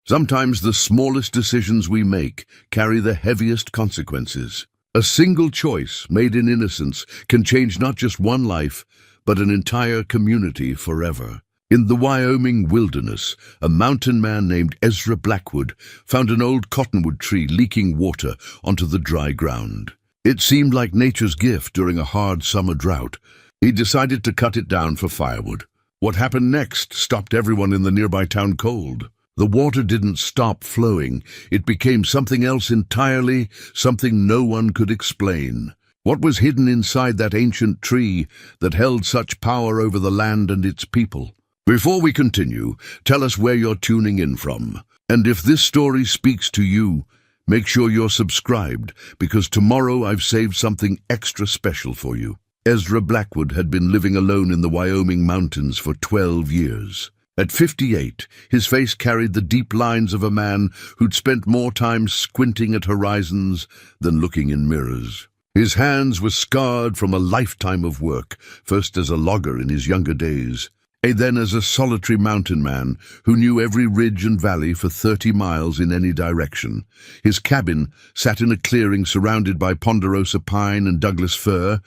Sometimes the smallest decisions we make carry the heaviest consequences. A single choice made in innocence can change not just one life, but an entire community forever. In the Wyoming wilderness, a mountain man named Ezra Blackwood found an old cottonwood tree leaking water onto the dry ground. It seemed like nature's gift during a hard summer drought. He decided to cut it down for firewood. What happened next stopped everyone in the nearby town cold. The water didn't stop flowing. It became something else entirely, something no one could explain. What was hidden inside that ancient tree that held such power over the land and its people? Before we continue, tell us where you're tuning in from. And if this story speaks to you, make sure you're subscribed, because tomorrow I've saved something extra special for you. Ezra Blackwood had been living alone in the Wyoming mountains for 12 years. At 58, his face carried the deep lines of a man who'd spent more time squinting at horizons than looking in mirrors. His hands were scarred from a lifetime of work, first as a logger in his younger days, and then as a solitary mountain man who knew every ridge and valley for 30 miles in any direction. His cabin sat in a clearing surrounded by ponderosa pine and Douglas fir,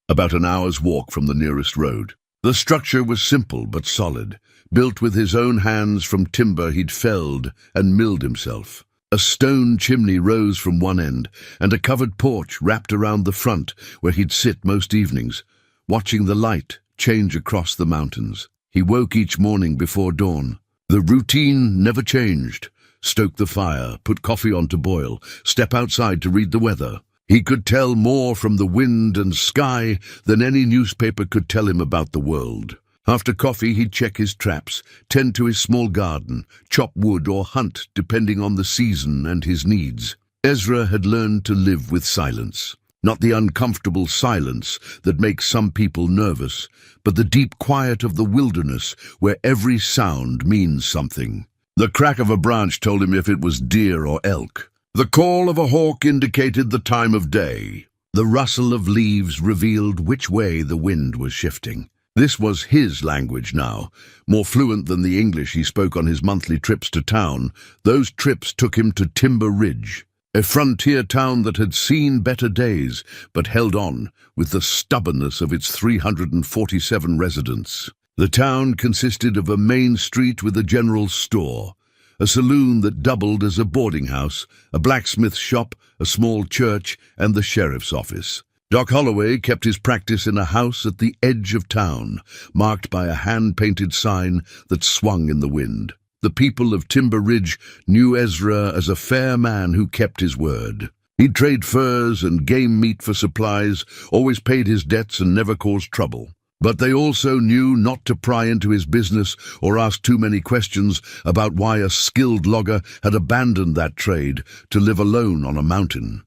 about an hour's walk from the nearest road. The structure was simple but solid, built with his own hands from timber he'd felled and milled himself. A stone chimney rose from one end, and a covered porch wrapped around the front where he'd sit most evenings, watching the light change across the mountains. He woke each morning before dawn. The routine never changed. Stoke the fire, put coffee on to boil, step outside to read the weather. He could tell more from the wind and sky than any newspaper could tell him about the world. After coffee, he'd check his traps, tend to his small garden, chop wood or hunt depending on the season and his needs. Ezra had learned to live with silence. Not the uncomfortable silence that makes some people nervous, but the deep quiet of the wilderness where every sound means something. The crack of a branch told him if it was deer or elk. The call of a hawk indicated the time of day. The rustle of leaves revealed which way the wind was shifting. This was his language now, more fluent than the English he spoke on his monthly trips to town. Those trips took him to Timber Ridge, a frontier town that had seen better days, but held on with the stubbornness of its 347 residents. The town consisted of a main street with a general store, a saloon that doubled as a boarding house, a blacksmith shop, a small church, and the sheriff's office. Doc Holloway kept his practice in a house at the edge of town, marked by a hand-painted sign that swung in the wind. The people of Timber Ridge knew Ezra as a fair man who kept his word. He'd trade furs and game meat for supplies, always paid his debts and never caused trouble. But they also knew not to pry into his business or ask too many questions about why a skilled logger had abandoned that trade to live alone on a mountain.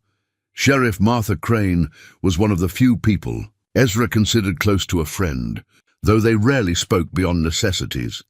Sheriff Martha Crane was one of the few people Ezra considered close to a friend, though they rarely spoke beyond necessities.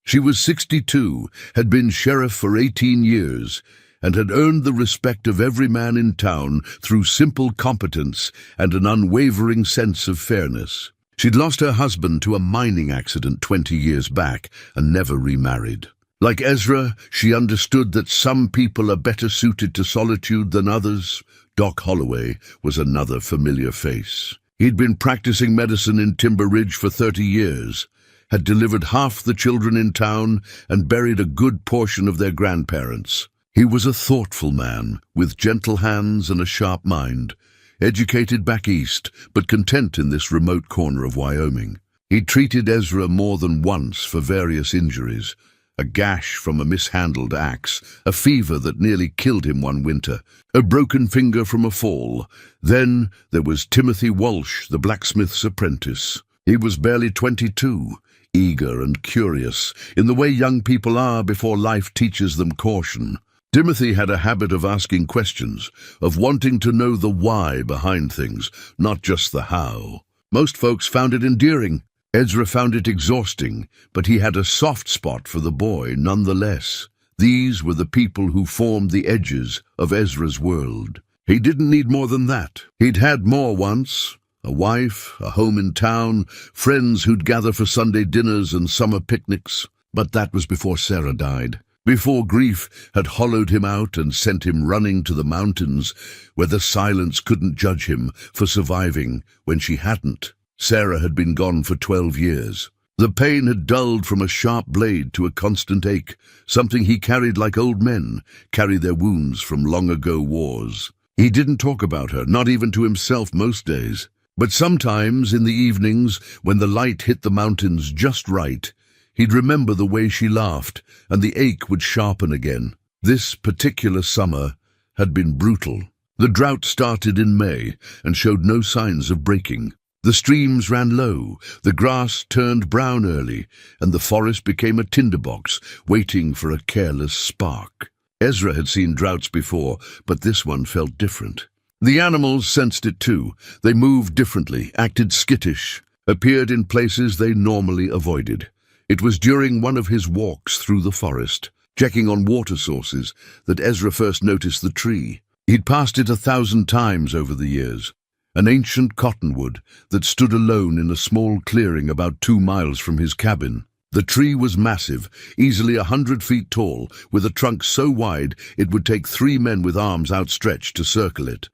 She was 62, had been sheriff for 18 years, and had earned the respect of every man in town through simple competence and an unwavering sense of fairness. She'd lost her husband to a mining accident 20 years back and never remarried. Like Ezra, she understood that some people are better suited to solitude than others. Doc Holloway was another familiar face. He'd been practicing medicine in Timber Ridge for 30 years, had delivered half the children in town, and buried a good portion of their grandparents. He was a thoughtful man, with gentle hands and a sharp mind, educated back east, but content in this remote corner of Wyoming. He'd treated Ezra more than once for various injuries, a gash from a mishandled axe, a fever that nearly killed him one winter, a broken finger from a fall. Then there was Timothy Walsh, the blacksmith's apprentice. He was barely 22, eager and curious, in the way young people are before life teaches them caution. Timothy had a habit of asking questions, of wanting to know the why behind things, not just the how. Most folks found it endearing. Ezra found it exhausting, but he had a soft spot for the boy nonetheless. These were the people who formed the edges of Ezra's world. He didn't need more than that. He'd had more once. A wife, a home in town, friends who'd gather for Sunday dinners and summer picnics. But that was before Sarah died. before grief had hollowed him out and sent him running to the mountains where the silence couldn't judge him for surviving when she hadn't. Sarah had been gone for 12 years. The pain had dulled from a sharp blade to a constant ache, something he carried like old men carry their wounds from long-ago wars. He didn't talk about her, not even to himself most days. But sometimes, in the evenings, when the light hit the mountains just right, he'd remember the way she laughed, and the ache would sharpen again. This particular summer had been brutal. The drought started in May and showed no signs of breaking. The streams ran low, the grass turned brown early, and the forest became a tinderbox, waiting for a careless spark. Ezra had seen droughts before, but this one felt different. The animals sensed it too. They moved differently, acted skittish, appeared in places they normally avoided. It was during one of his walks through the forest, checking on water sources, that Ezra first noticed the tree. He'd passed it 1,000 times over the years. An ancient cottonwood that stood alone in a small clearing about 2 miles from his cabin. The tree was massive, easily 100 feet tall, with a trunk so wide it would take 3 men with arms outstretched to circle it.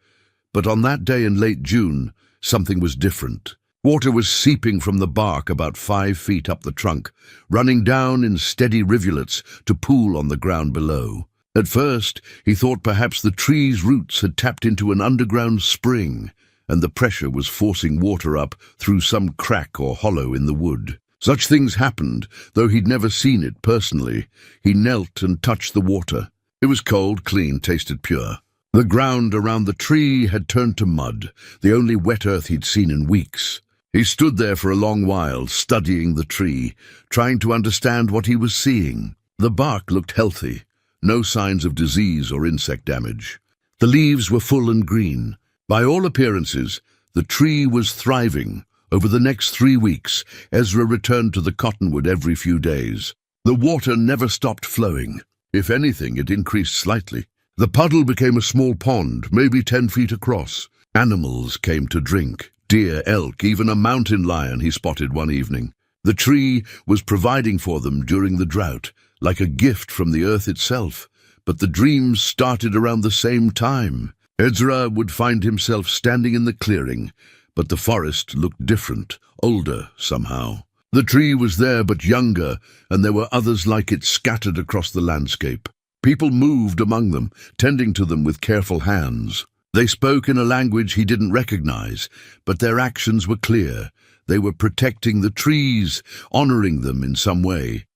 But on that day in late June, something was different. Water was seeping from the bark about 5 feet up the trunk, running down in steady rivulets to pool on the ground below. At first, he thought perhaps the tree's roots had tapped into an underground spring, and the pressure was forcing water up through some crack or hollow in the wood. Such things happened, though he'd never seen it personally. He knelt and touched the water. It was cold, clean, tasted pure. The ground around the tree had turned to mud, the only wet earth he'd seen in weeks. He stood there for a long while, studying the tree, trying to understand what he was seeing. The bark looked healthy, no signs of disease or insect damage. The leaves were full and green. By all appearances, the tree was thriving. Over the next 3 weeks, Ezra returned to the cottonwood every few days. The water never stopped flowing. If anything, it increased slightly. The puddle became a small pond, maybe 10 feet across. Animals came to drink. Deer, elk, even a mountain lion he spotted one evening. The tree was providing for them during the drought, like a gift from the earth itself. But the dreams started around the same time. Ezra would find himself standing in the clearing, but the forest looked different, older somehow. The tree was there but younger, and there were others like it scattered across the landscape. People moved among them, tending to them with careful hands. They spoke in a language he didn't recognize, but their actions were clear. They were protecting the trees, honoring them in some way.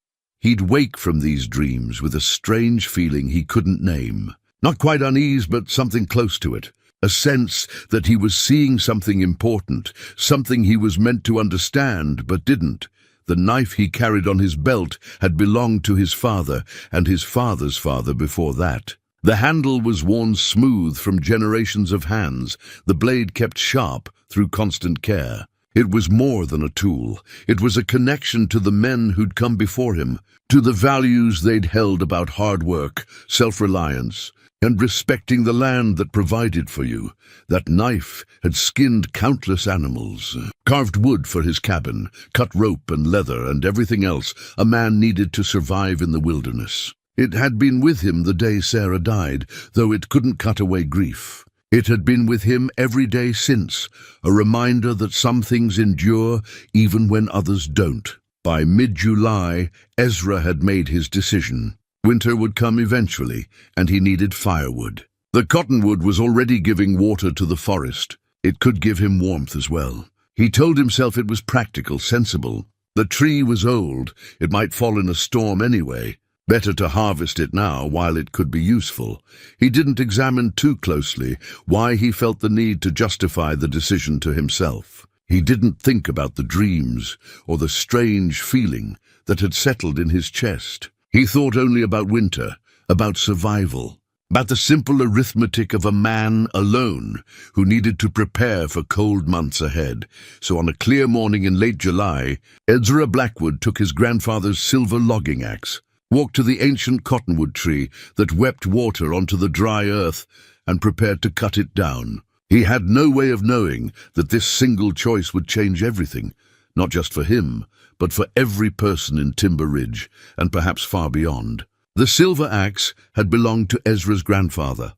He'd wake from these dreams with a strange feeling he couldn't name. Not quite unease, but something close to it. A sense that he was seeing something important, something he was meant to understand but didn't. The knife he carried on his belt had belonged to his father and his father's father before that. The handle was worn smooth from generations of hands, the blade kept sharp through constant care. It was more than a tool. It was a connection to the men who'd come before him, to the values they'd held about hard work, self-reliance, and respecting the land that provided for you. That knife had skinned countless animals, carved wood for his cabin, cut rope and leather and everything else a man needed to survive in the wilderness. It had been with him the day Sarah died, though it couldn't cut away grief. It had been with him every day since, a reminder that some things endure even when others don't. By mid-July, Ezra had made his decision. Winter would come eventually, and he needed firewood. The cottonwood was already giving water to the forest. It could give him warmth as well. He told himself it was practical, sensible. The tree was old. It might fall in a storm anyway. Better to harvest it now while it could be useful. He didn't examine too closely why he felt the need to justify the decision to himself. He didn't think about the dreams or the strange feeling that had settled in his chest. He thought only about winter, about survival, about the simple arithmetic of a man alone who needed to prepare for cold months ahead. So on a clear morning in late July, Ezra Blackwood took his grandfather's silver logging axe, walked to the ancient cottonwood tree that wept water onto the dry earth, and prepared to cut it down. He had no way of knowing that this single choice would change everything, not just for him, but for every person in Timber Ridge, and perhaps far beyond. The silver axe had belonged to Ezra's grandfather,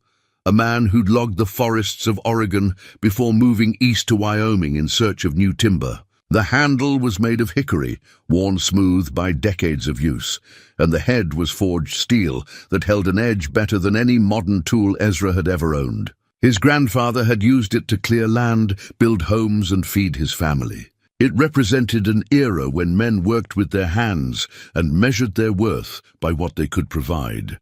a man who'd logged the forests of Oregon before moving east to Wyoming in search of new timber. The handle was made of hickory, worn smooth by decades of use, and the head was forged steel that held an edge better than any modern tool Ezra had ever owned. His grandfather had used it to clear land, build homes, and feed his family. It represented an era when men worked with their hands and measured their worth by what they could provide.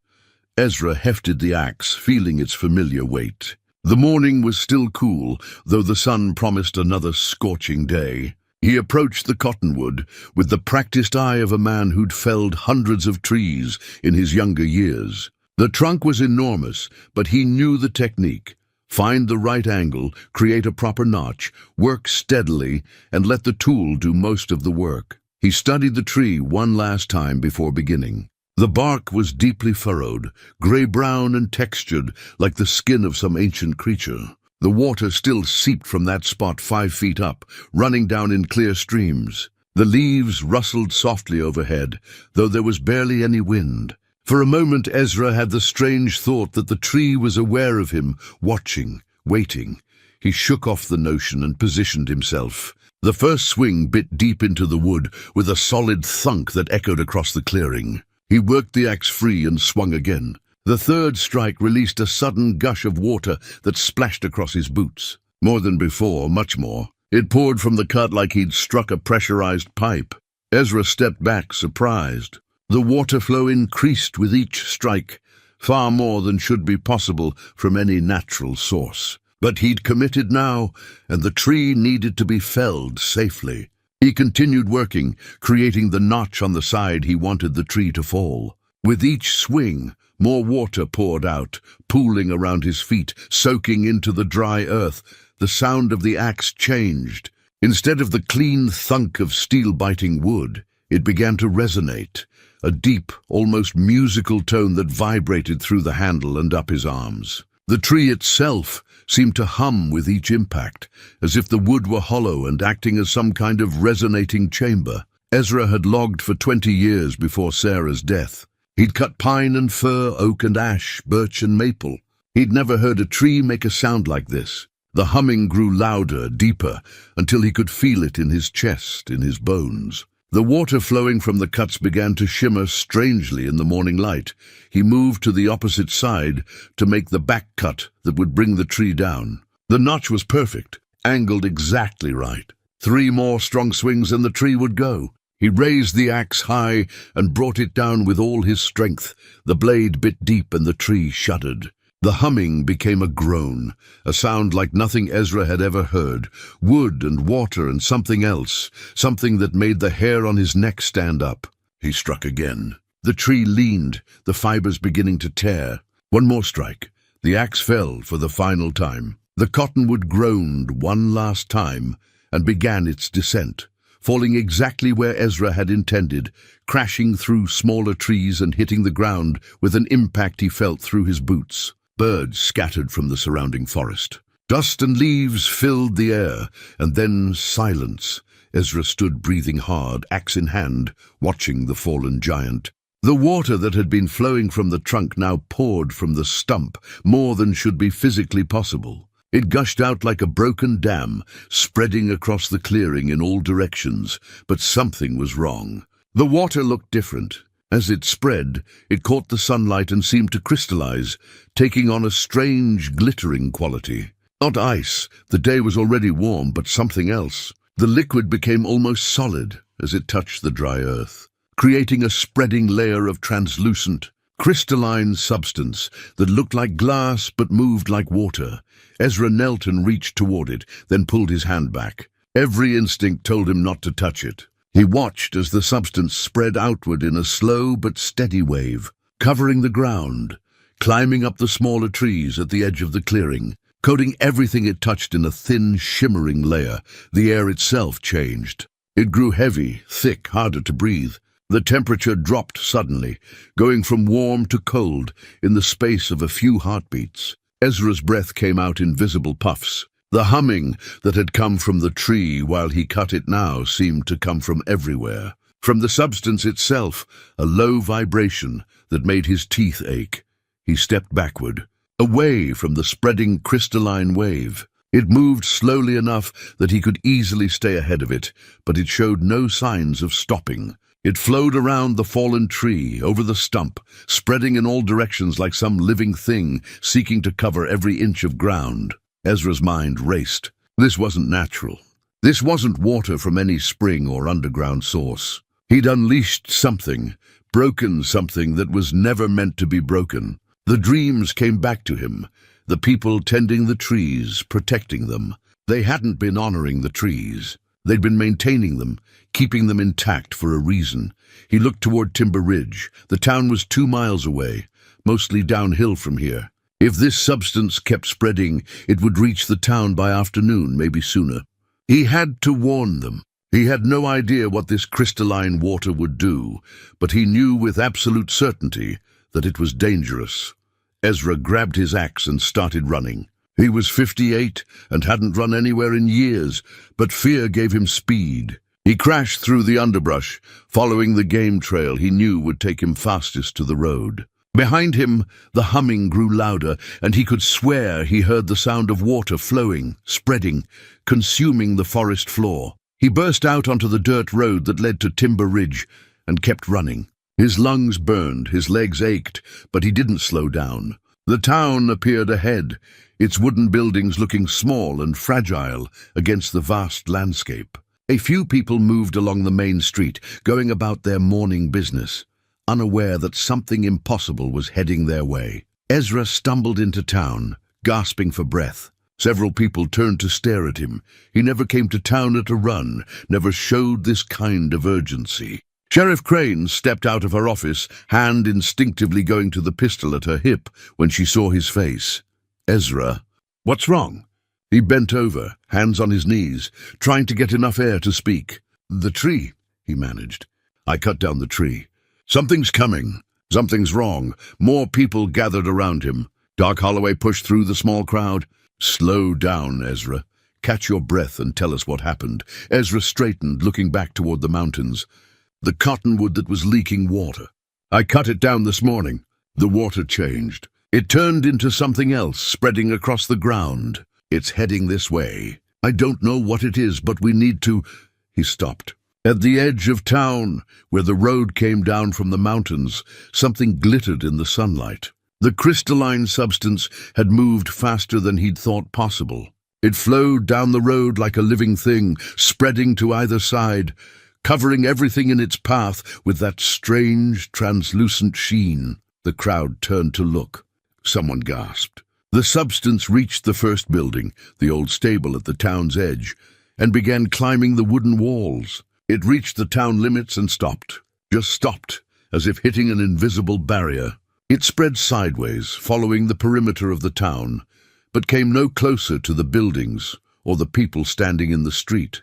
Ezra hefted the axe, feeling its familiar weight. The morning was still cool, though the sun promised another scorching day. He approached the cottonwood with the practiced eye of a man who'd felled hundreds of trees in his younger years. The trunk was enormous, but he knew the technique. Find the right angle, create a proper notch, work steadily, and let the tool do most of the work. He studied the tree one last time before beginning. The bark was deeply furrowed, gray-brown and textured like the skin of some ancient creature. The water still seeped from that spot 5 feet up, running down in clear streams. The leaves rustled softly overhead, though there was barely any wind. For a moment Ezra had the strange thought that the tree was aware of him, watching, waiting. He shook off the notion and positioned himself. The first swing bit deep into the wood with a solid thunk that echoed across the clearing. He worked the axe free and swung again. The third strike released a sudden gush of water that splashed across his boots. More than before, much more. It poured from the cut like he'd struck a pressurized pipe. Ezra stepped back, surprised. The water flow increased with each strike, far more than should be possible from any natural source. But he'd committed now, and the tree needed to be felled safely. He continued working, creating the notch on the side he wanted the tree to fall. With each swing, more water poured out, pooling around his feet, soaking into the dry earth. The sound of the axe changed. Instead of the clean thunk of steel-biting wood, it began to resonate, a deep, almost musical tone that vibrated through the handle and up his arms. The tree itself seemed to hum with each impact, as if the wood were hollow and acting as some kind of resonating chamber. Ezra had logged for 20 years before Sarah's death. He'd cut pine and fir, oak and ash, birch and maple. He'd never heard a tree make a sound like this. The humming grew louder, deeper, until he could feel it in his chest, in his bones. The water flowing from the cuts began to shimmer strangely in the morning light. He moved to the opposite side to make the back cut that would bring the tree down. The notch was perfect, angled exactly right. 3 more strong swings and the tree would go. He raised the axe high and brought it down with all his strength. The blade bit deep and the tree shuddered. The humming became a groan, a sound like nothing Ezra had ever heard. Wood and water and something else, something that made the hair on his neck stand up. He struck again. The tree leaned, the fibers beginning to tear. One more strike. The axe fell for the final time. The cottonwood groaned one last time and began its descent, falling exactly where Ezra had intended, crashing through smaller trees and hitting the ground with an impact he felt through his boots. Birds scattered from the surrounding forest. Dust and leaves filled the air, and then silence. Ezra stood breathing hard, axe in hand, watching the fallen giant. The water that had been flowing from the trunk now poured from the stump, more than should be physically possible. It gushed out like a broken dam, spreading across the clearing in all directions, but something was wrong. The water looked different. As it spread, it caught the sunlight and seemed to crystallize, taking on a strange, glittering quality. Not ice, the day was already warm, but something else. The liquid became almost solid as it touched the dry earth, creating a spreading layer of translucent, crystalline substance that looked like glass but moved like water. Ezra knelt and reached toward it, then pulled his hand back. Every instinct told him not to touch it. He watched as the substance spread outward in a slow but steady wave, covering the ground, climbing up the smaller trees at the edge of the clearing, coating everything it touched in a thin, shimmering layer. The air itself changed. It grew heavy, thick, harder to breathe. The temperature dropped suddenly, going from warm to cold in the space of a few heartbeats. Ezra's breath came out in visible puffs. The humming that had come from the tree while he cut it now seemed to come from everywhere. From the substance itself, a low vibration that made his teeth ache. He stepped backward, away from the spreading crystalline wave. It moved slowly enough that he could easily stay ahead of it, but it showed no signs of stopping. It flowed around the fallen tree, over the stump, spreading in all directions like some living thing seeking to cover every inch of ground. Ezra's mind raced. This wasn't natural. This wasn't water from any spring or underground source. He'd unleashed something, broken something that was never meant to be broken. The dreams came back to him, the people tending the trees, protecting them. They hadn't been honoring the trees. They'd been maintaining them, keeping them intact for a reason. He looked toward Timber Ridge. The town was 2 miles away, mostly downhill from here. If this substance kept spreading, it would reach the town by afternoon, maybe sooner. He had to warn them. He had no idea what this crystalline water would do, but he knew with absolute certainty that it was dangerous. Ezra grabbed his axe and started running. He was 58 and hadn't run anywhere in years, but fear gave him speed. He crashed through the underbrush, following the game trail he knew would take him fastest to the road. Behind him, the humming grew louder, and he could swear he heard the sound of water flowing, spreading, consuming the forest floor. He burst out onto the dirt road that led to Timber Ridge and kept running. His lungs burned, his legs ached, but he didn't slow down. The town appeared ahead, its wooden buildings looking small and fragile against the vast landscape. A few people moved along the main street, going about their morning business, unaware that something impossible was heading their way. Ezra stumbled into town, gasping for breath. Several people turned to stare at him. He never came to town at a run, never showed this kind of urgency. Sheriff Crane stepped out of her office, hand instinctively going to the pistol at her hip when she saw his face. Ezra, what's wrong? He bent over, hands on his knees, trying to get enough air to speak. The tree, he managed. I cut down the tree. Something's coming. Something's wrong. More people gathered around him. Doc Holloway pushed through the small crowd. Slow down, Ezra. Catch your breath and tell us what happened. Ezra straightened, looking back toward the mountains. The cottonwood that was leaking water. I cut it down this morning. The water changed. It turned into something else, spreading across the ground. It's heading this way. I don't know what it is, but we need to... He stopped. At the edge of town, where the road came down from the mountains, something glittered in the sunlight. The crystalline substance had moved faster than he'd thought possible. It flowed down the road like a living thing, spreading to either side, covering everything in its path with that strange, translucent sheen. The crowd turned to look. Someone gasped. The substance reached the first building, the old stable at the town's edge, and began climbing the wooden walls. It reached the town limits and stopped. Just stopped, as if hitting an invisible barrier. It spread sideways, following the perimeter of the town, but came no closer to the buildings or the people standing in the street.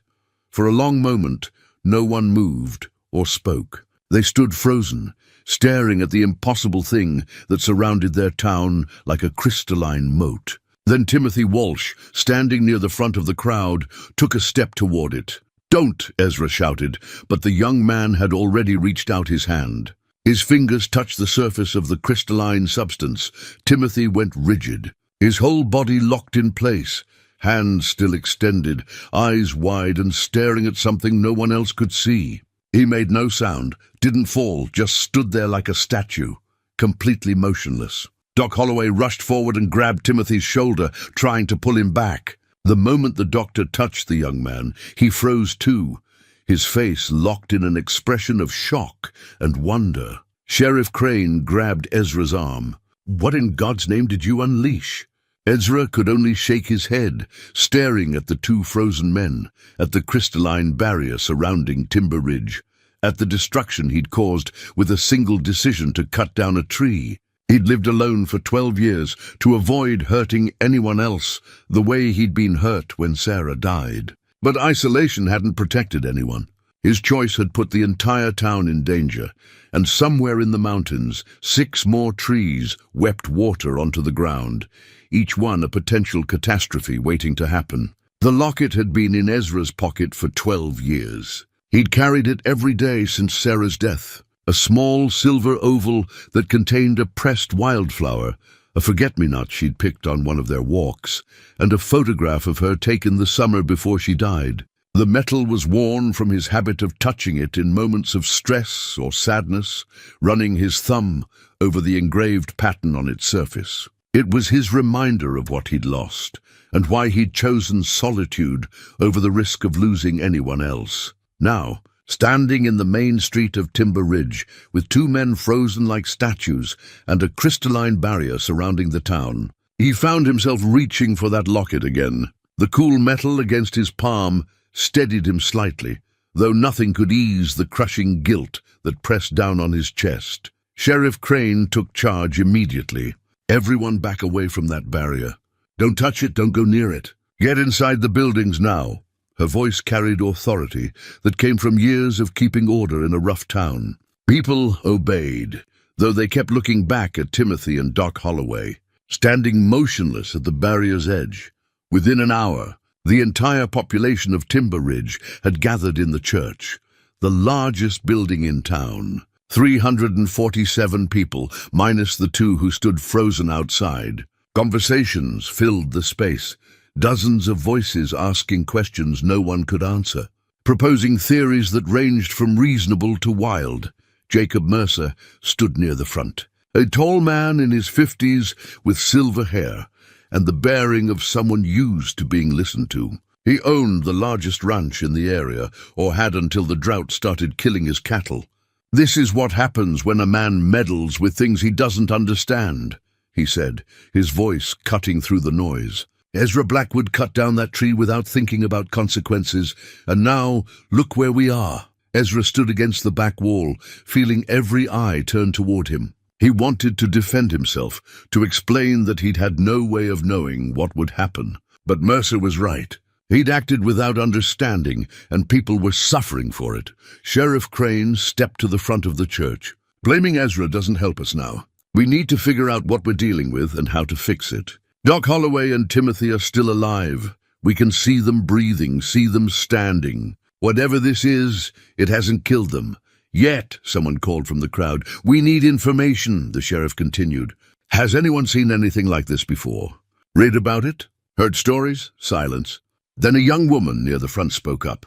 For a long moment, no one moved or spoke. They stood frozen, staring at the impossible thing that surrounded their town like a crystalline moat. Then Timothy Walsh, standing near the front of the crowd, took a step toward it. "Don't!" Ezra shouted, but the young man had already reached out his hand. His fingers touched the surface of the crystalline substance. Timothy went rigid, his whole body locked in place, hands still extended, eyes wide and staring at something no one else could see. He made no sound, didn't fall, just stood there like a statue, completely motionless. Doc Holloway rushed forward and grabbed Timothy's shoulder, trying to pull him back. The moment the doctor touched the young man, he froze too, his face locked in an expression of shock and wonder. Sheriff Crane grabbed Ezra's arm. "What in God's name did you unleash?" Ezra could only shake his head, staring at the two frozen men, at the crystalline barrier surrounding Timber Ridge, at the destruction he'd caused with a single decision to cut down a tree. He'd lived alone for 12 years to avoid hurting anyone else the way he'd been hurt when Sarah died. But isolation hadn't protected anyone. His choice had put the entire town in danger, and somewhere in the mountains, 6 more trees wept water onto the ground, each one a potential catastrophe waiting to happen. The locket had been in Ezra's pocket for 12 years. He'd carried it every day since Sarah's death, a small silver oval that contained a pressed wildflower, a forget-me-not she'd picked on one of their walks, and a photograph of her taken the summer before she died. The metal was worn from his habit of touching it in moments of stress or sadness, running his thumb over the engraved pattern on its surface. It was his reminder of what he'd lost, and why he'd chosen solitude over the risk of losing anyone else. Now, standing in the main street of Timber Ridge, with two men frozen like statues and a crystalline barrier surrounding the town, he found himself reaching for that locket again. The cool metal against his palm steadied him slightly, though nothing could ease the crushing guilt that pressed down on his chest. Sheriff Crane took charge immediately. Everyone back away from that barrier. Don't touch it, don't go near it. Get inside the buildings now. Her voice carried authority that came from years of keeping order in a rough town. People obeyed, though they kept looking back at Timothy and Doc Holloway, standing motionless at the barrier's edge. Within an hour, the entire population of Timber Ridge had gathered in the church, the largest building in town. 347 people, minus the two who stood frozen outside. Conversations filled the space, dozens of voices asking questions no one could answer, proposing theories that ranged from reasonable to wild. Jacob Mercer stood near the front, a tall man in his 50s with silver hair and the bearing of someone used to being listened to. He owned the largest ranch in the area, or had until the drought started killing his cattle. "This is what happens when a man meddles with things he doesn't understand," he said, his voice cutting through the noise. "Ezra Blackwood cut down that tree without thinking about consequences, and now look where we are." Ezra stood against the back wall, feeling every eye turn toward him. He wanted to defend himself, to explain that he'd had no way of knowing what would happen. But Mercer was right. He'd acted without understanding, and people were suffering for it. Sheriff Crane stepped to the front of the church. "Blaming Ezra doesn't help us now. We need to figure out what we're dealing with and how to fix it. Doc Holloway and Timothy are still alive. We can see them breathing, see them standing. Whatever this is, it hasn't killed them. Yet," someone called from the crowd. "We need information," the sheriff continued. "Has anyone seen anything like this before? Read about it? Heard stories?" Silence. Then a young woman near the front spoke up.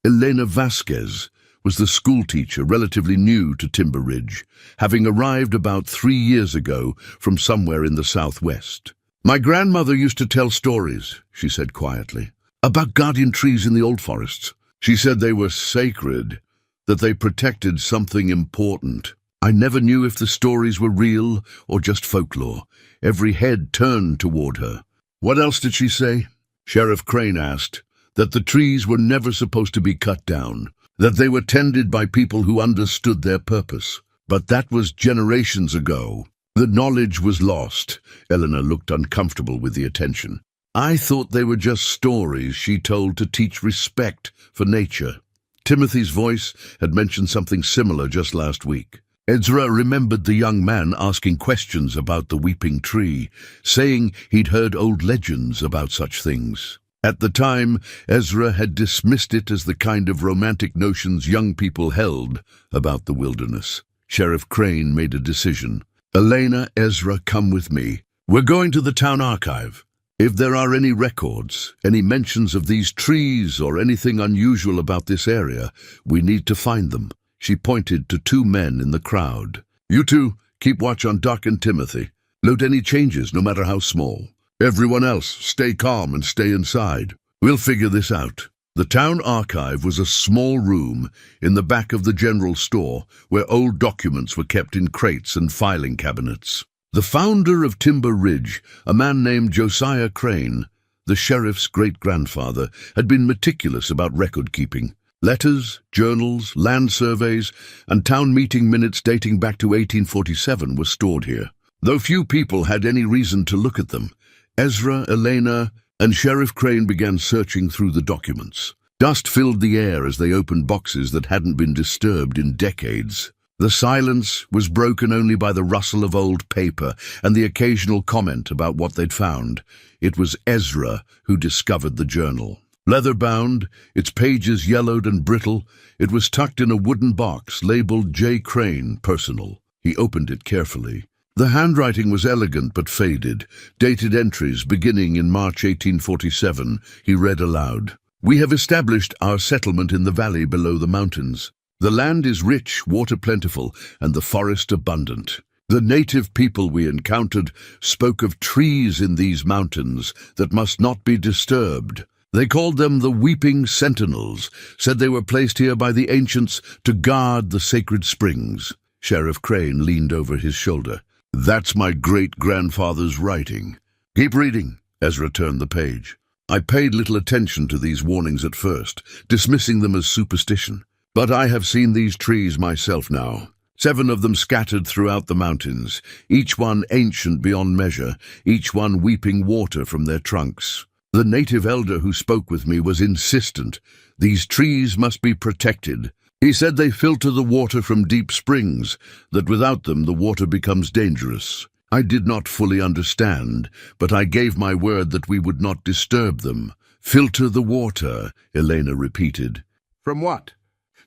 Elena Vasquez was the schoolteacher relatively new to Timber Ridge, having arrived about 3 years ago from somewhere in the southwest. "My grandmother used to tell stories," she said quietly, "about guardian trees in the old forests. She said they were sacred, that they protected something important. I never knew if the stories were real or just folklore." Every head turned toward her. "What else did she say?" Sheriff Crane asked. "That the trees were never supposed to be cut down, that they were tended by people who understood their purpose. But that was generations ago. The knowledge was lost." Eleanor looked uncomfortable with the attention. "I thought they were just stories she told to teach respect for nature." Timothy's voice had mentioned something similar just last week. Ezra remembered the young man asking questions about the weeping tree, saying he'd heard old legends about such things. At the time, Ezra had dismissed it as the kind of romantic notions young people held about the wilderness. Sheriff Crane made a decision. "Elena, Ezra, come with me. We're going to the town archive. If there are any records, any mentions of these trees or anything unusual about this area, we need to find them." She pointed to two men in the crowd. "You two, keep watch on Doc and Timothy. Note any changes, no matter how small. Everyone else, stay calm and stay inside. We'll figure this out." The town archive was a small room in the back of the general store where old documents were kept in crates and filing cabinets. The founder of Timber Ridge, a man named Josiah Crane, the sheriff's great-grandfather, had been meticulous about record-keeping. Letters, journals, land surveys, and town meeting minutes dating back to 1847 were stored here. Though few people had any reason to look at them, Ezra, Elena, and Sheriff Crane began searching through the documents. Dust filled the air as they opened boxes that hadn't been disturbed in decades. The silence was broken only by the rustle of old paper and the occasional comment about what they'd found. It was Ezra who discovered the journal. Leather-bound, its pages yellowed and brittle, it was tucked in a wooden box labeled J. Crane, Personal. He opened it carefully. The handwriting was elegant but faded, dated entries beginning in March 1847. He read aloud. "We have established our settlement in the valley below the mountains. The land is rich, water plentiful, and the forest abundant. The native people we encountered spoke of trees in these mountains that must not be disturbed. They called them the Weeping Sentinels, said they were placed here by the ancients to guard the sacred springs." Sheriff Crane leaned over his shoulder. "That's my great-grandfather's writing." "Keep reading," Ezra turned the page. "I paid little attention to these warnings at first, dismissing them as superstition. But I have seen these trees myself now. 7 of them scattered throughout the mountains, each one ancient beyond measure, each one weeping water from their trunks. The native elder who spoke with me was insistent. These trees must be protected. He said they filter the water from deep springs, that without them the water becomes dangerous. I did not fully understand, but I gave my word that we would not disturb them." "Filter the water," Elena repeated. "From what?"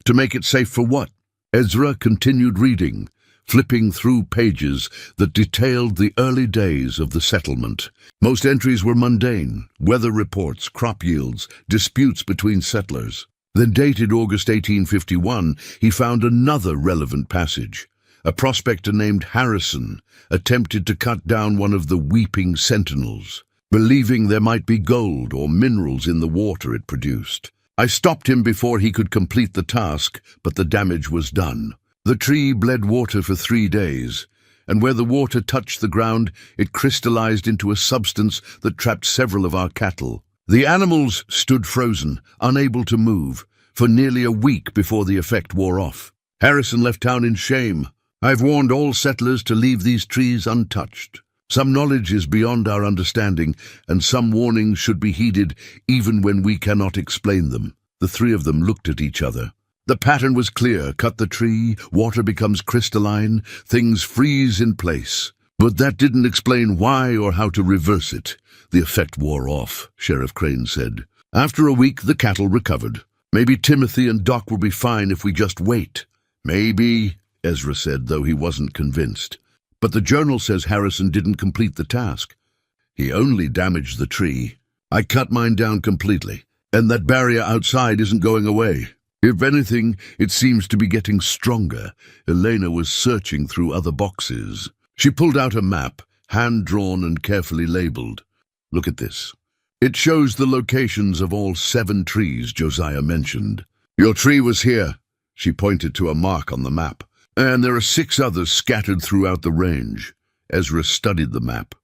"To make it safe for what?" Ezra continued reading, flipping through pages that detailed the early days of the settlement. Most entries were mundane: weather reports, crop yields, disputes between settlers. Then, dated August 1851, he found another relevant passage. A prospector named Harrison attempted to cut down one of the Weeping Sentinels, believing there might be gold or minerals in the water it produced. I stopped him before he could complete the task, but the damage was done. The tree bled water for 3 days, and where the water touched the ground, it crystallized into a substance that trapped several of our cattle. The animals stood frozen, unable to move, for nearly a week before the effect wore off. Harrison left town in shame. I've warned all settlers to leave these trees untouched. Some knowledge is beyond our understanding, and some warnings should be heeded even when we cannot explain them." The 3 of them looked at each other. The pattern was clear: cut the tree, water becomes crystalline, things freeze in place. But that didn't explain why or how to reverse it. "The effect wore off," Sheriff Crane said. "After a week, the cattle recovered. Maybe Timothy and Doc will be fine if we just wait." "Maybe," Ezra said, though he wasn't convinced. "But the journal says Harrison didn't complete the task. He only damaged the tree. I cut mine down completely, and that barrier outside isn't going away. If anything, it seems to be getting stronger." Elena was searching through other boxes. She pulled out a map, hand-drawn and carefully labeled. "Look at this. It shows the locations of all 7 trees Josiah mentioned. Your tree was here." She pointed to a mark on the map. "And there are 6 others scattered throughout the range." Ezra studied the map.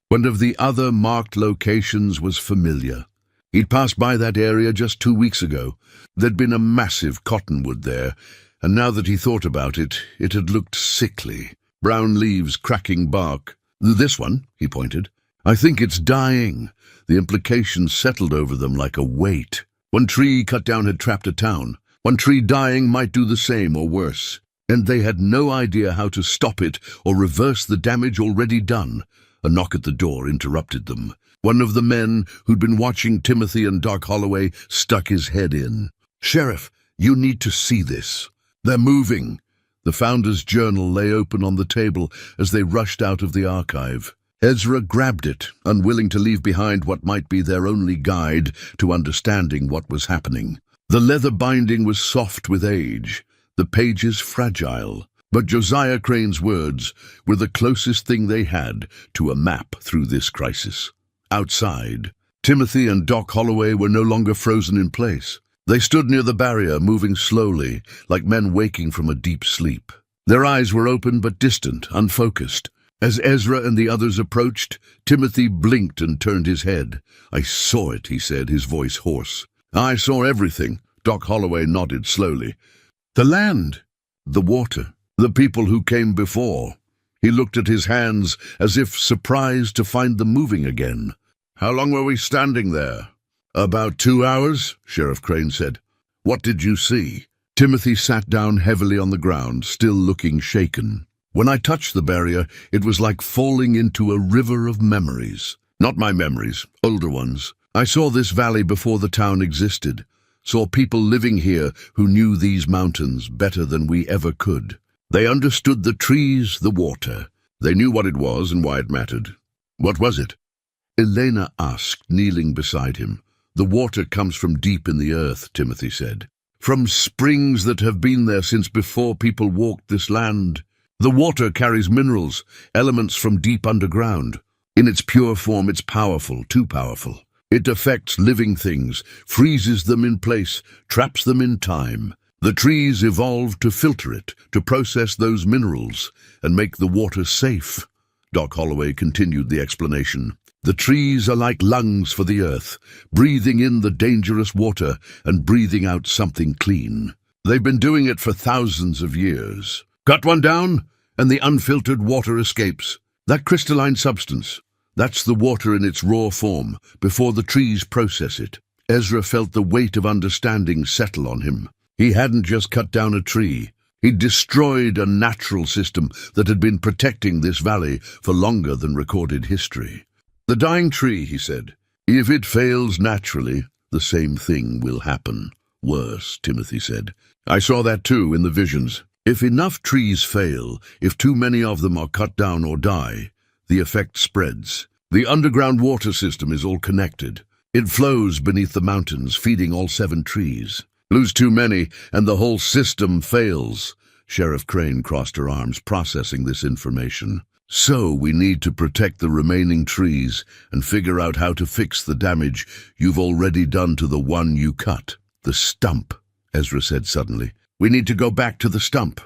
One of the other marked locations was familiar. He'd passed by that area just 2 weeks ago. There'd been a massive cottonwood there, and now that he thought about it, it had looked sickly. Brown leaves cracking bark. "This one," he pointed. "I think it's dying." The implications settled over them like a weight. One tree cut down had trapped a town. One tree dying might do the same or worse. And they had no idea how to stop it or reverse the damage already done. A knock at the door interrupted them. One of the men who'd been watching Timothy and Doc Holloway stuck his head in. "Sheriff, you need to see this. They're moving." The Founder's Journal lay open on the table as they rushed out of the archive. Ezra grabbed it, unwilling to leave behind what might be their only guide to understanding what was happening. The leather binding was soft with age, the pages fragile, but Josiah Crane's words were the closest thing they had to a map through this crisis. Outside, Timothy and Doc Holloway were no longer frozen in place. They stood near the barrier, moving slowly, like men waking from a deep sleep. Their eyes were open but distant, unfocused. As Ezra and the others approached, Timothy blinked and turned his head. "I saw it," he said, his voice hoarse. "I saw everything." Doc Holloway nodded slowly. "The land, the water, the people who came before." He looked at his hands as if surprised to find them moving again. "How long were we standing there?" "About 2 hours," Sheriff Crane said. "What did you see?" Timothy sat down heavily on the ground, still looking shaken. "When I touched the barrier, it was like falling into a river of memories. Not my memories, older ones. I saw this valley before the town existed, saw people living here who knew these mountains better than we ever could. They understood the trees, the water. They knew what it was and why it mattered. What was it? Elena asked, kneeling beside him. The water comes from deep in the earth, Timothy said. From springs that have been there since before people walked this land. The water carries minerals, elements from deep underground. In its pure form, it's powerful, too powerful. It affects living things, freezes them in place, traps them in time. The trees evolved to filter it, to process those minerals, and make the water safe. Doc Holloway continued the explanation. The trees are like lungs for the earth, breathing in the dangerous water and breathing out something clean. They've been doing it for thousands of years. Cut one down, and the unfiltered water escapes. That crystalline substance, that's the water in its raw form, before the trees process it. Ezra felt the weight of understanding settle on him. He hadn't just cut down a tree. He'd destroyed a natural system that had been protecting this valley for longer than recorded history. The dying tree, he said. If it fails naturally, the same thing will happen. Worse, Timothy said. I saw that too in the visions. If enough trees fail, if too many of them are cut down or die, the effect spreads. The underground water system is all connected. It flows beneath the mountains, feeding all 7 trees. Lose too many, and the whole system fails. Sheriff Crane crossed her arms, processing this information. So we need to protect the remaining trees and figure out how to fix the damage you've already done to the one you cut. The stump, Ezra said suddenly. We need to go back to the stump.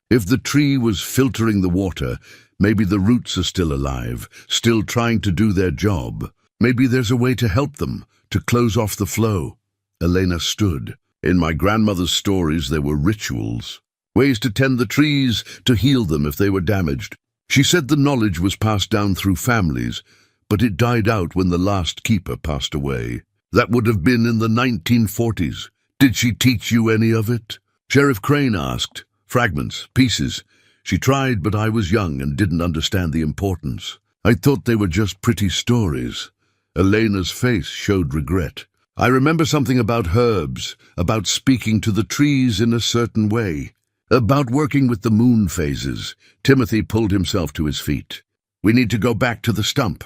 If the tree was filtering the water, maybe the roots are still alive, still trying to do their job. Maybe there's a way to help them, to close off the flow. Elena stood. In my grandmother's stories, there were rituals, ways to tend the trees, to heal them if they were damaged. She said the knowledge was passed down through families, but it died out when the last keeper passed away. That would have been in the 1940s. Did she teach you any of it? Sheriff Crane asked. Fragments, pieces. She tried, but I was young and didn't understand the importance. I thought they were just pretty stories. Elena's face showed regret. I remember something about herbs, about speaking to the trees in a certain way, about working with the moon phases. Timothy pulled himself to his feet. We need to go back to the stump.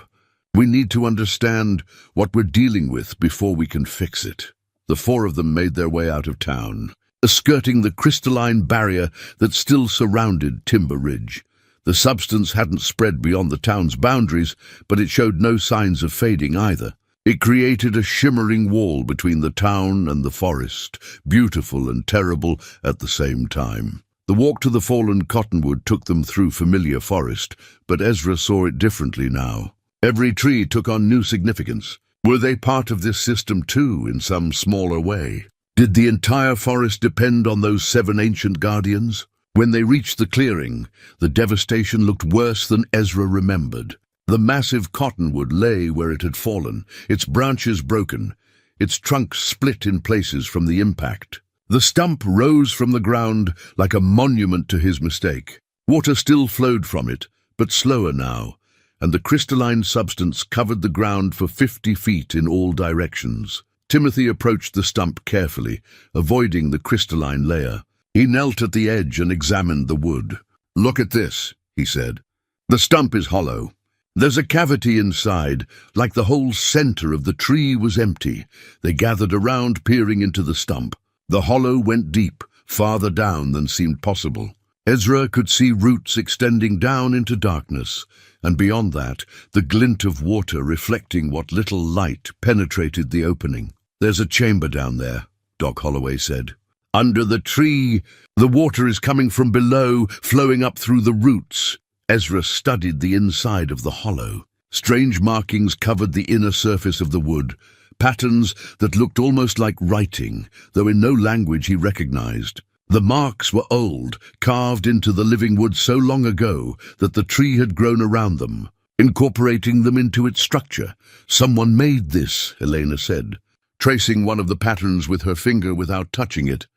We need to understand what we're dealing with before we can fix it. The 4 of them made their way out of town, skirting the crystalline barrier that still surrounded Timber Ridge. The substance hadn't spread beyond the town's boundaries, but it showed no signs of fading either. It created a shimmering wall between the town and the forest, beautiful and terrible at the same time. The walk to the fallen cottonwood took them through familiar forest, but Ezra saw it differently now. Every tree took on new significance. Were they part of this system too, in some smaller way? Did the entire forest depend on those 7 ancient guardians? When they reached the clearing, the devastation looked worse than Ezra remembered. The massive cottonwood lay where it had fallen, its branches broken, its trunk split in places from the impact. The stump rose from the ground like a monument to his mistake. Water still flowed from it, but slower now, and the crystalline substance covered the ground for 50 feet in all directions. Timothy approached the stump carefully, avoiding the crystalline layer. He knelt at the edge and examined the wood. Look at this, he said. The stump is hollow. There's a cavity inside, like the whole center of the tree was empty. They gathered around, peering into the stump. The hollow went deep, farther down than seemed possible. Ezra could see roots extending down into darkness, and beyond that, the glint of water reflecting what little light penetrated the opening. There's a chamber down there, Doc Holloway said. Under the tree, the water is coming from below, flowing up through the roots. Ezra studied the inside of the hollow. Strange markings covered the inner surface of the wood, patterns that looked almost like writing, though in no language he recognized. The marks were old, carved into the living wood so long ago that the tree had grown around them, incorporating them into its structure. Someone made this, Elena said, tracing one of the patterns with her finger without touching it.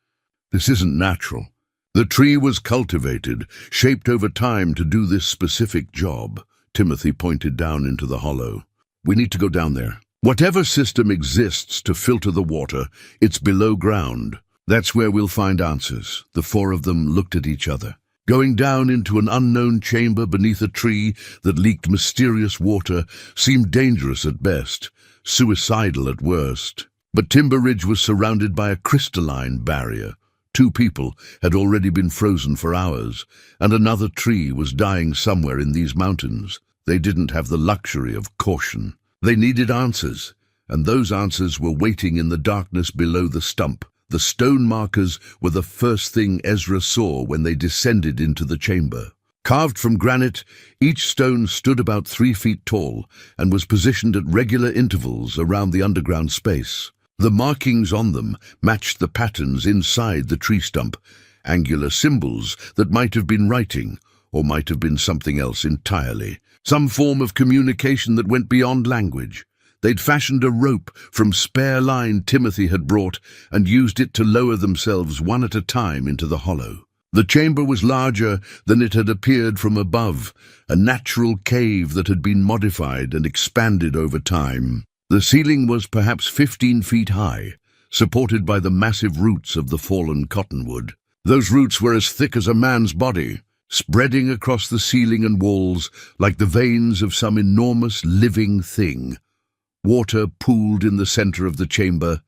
This isn't natural. The tree was cultivated, shaped over time to do this specific job. Timothy pointed down into the hollow. We need to go down there. Whatever system exists to filter the water, it's below ground. That's where we'll find answers." The four of them looked at each other. Going down into an unknown chamber beneath a tree that leaked mysterious water seemed dangerous at best, suicidal at worst. But Timber Ridge was surrounded by a crystalline barrier. Two people had already been frozen for hours, and another tree was dying somewhere in these mountains. They didn't have the luxury of caution. They needed answers, and those answers were waiting in the darkness below the stump. The stone markers were the first thing Ezra saw when they descended into the chamber. Carved from granite, each stone stood about 3 feet tall and was positioned at regular intervals around the underground space. The markings on them matched the patterns inside the tree stump, angular symbols that might have been writing, or might have been something else entirely, some form of communication that went beyond language. They'd fashioned a rope from spare line Timothy had brought and used it to lower themselves one at a time into the hollow. The chamber was larger than it had appeared from above, a natural cave that had been modified and expanded over time. The ceiling was perhaps 15 feet high, supported by the massive roots of the fallen cottonwood. Those roots were as thick as a man's body, spreading across the ceiling and walls like the veins of some enormous living thing. Water pooled in the center of the chamber,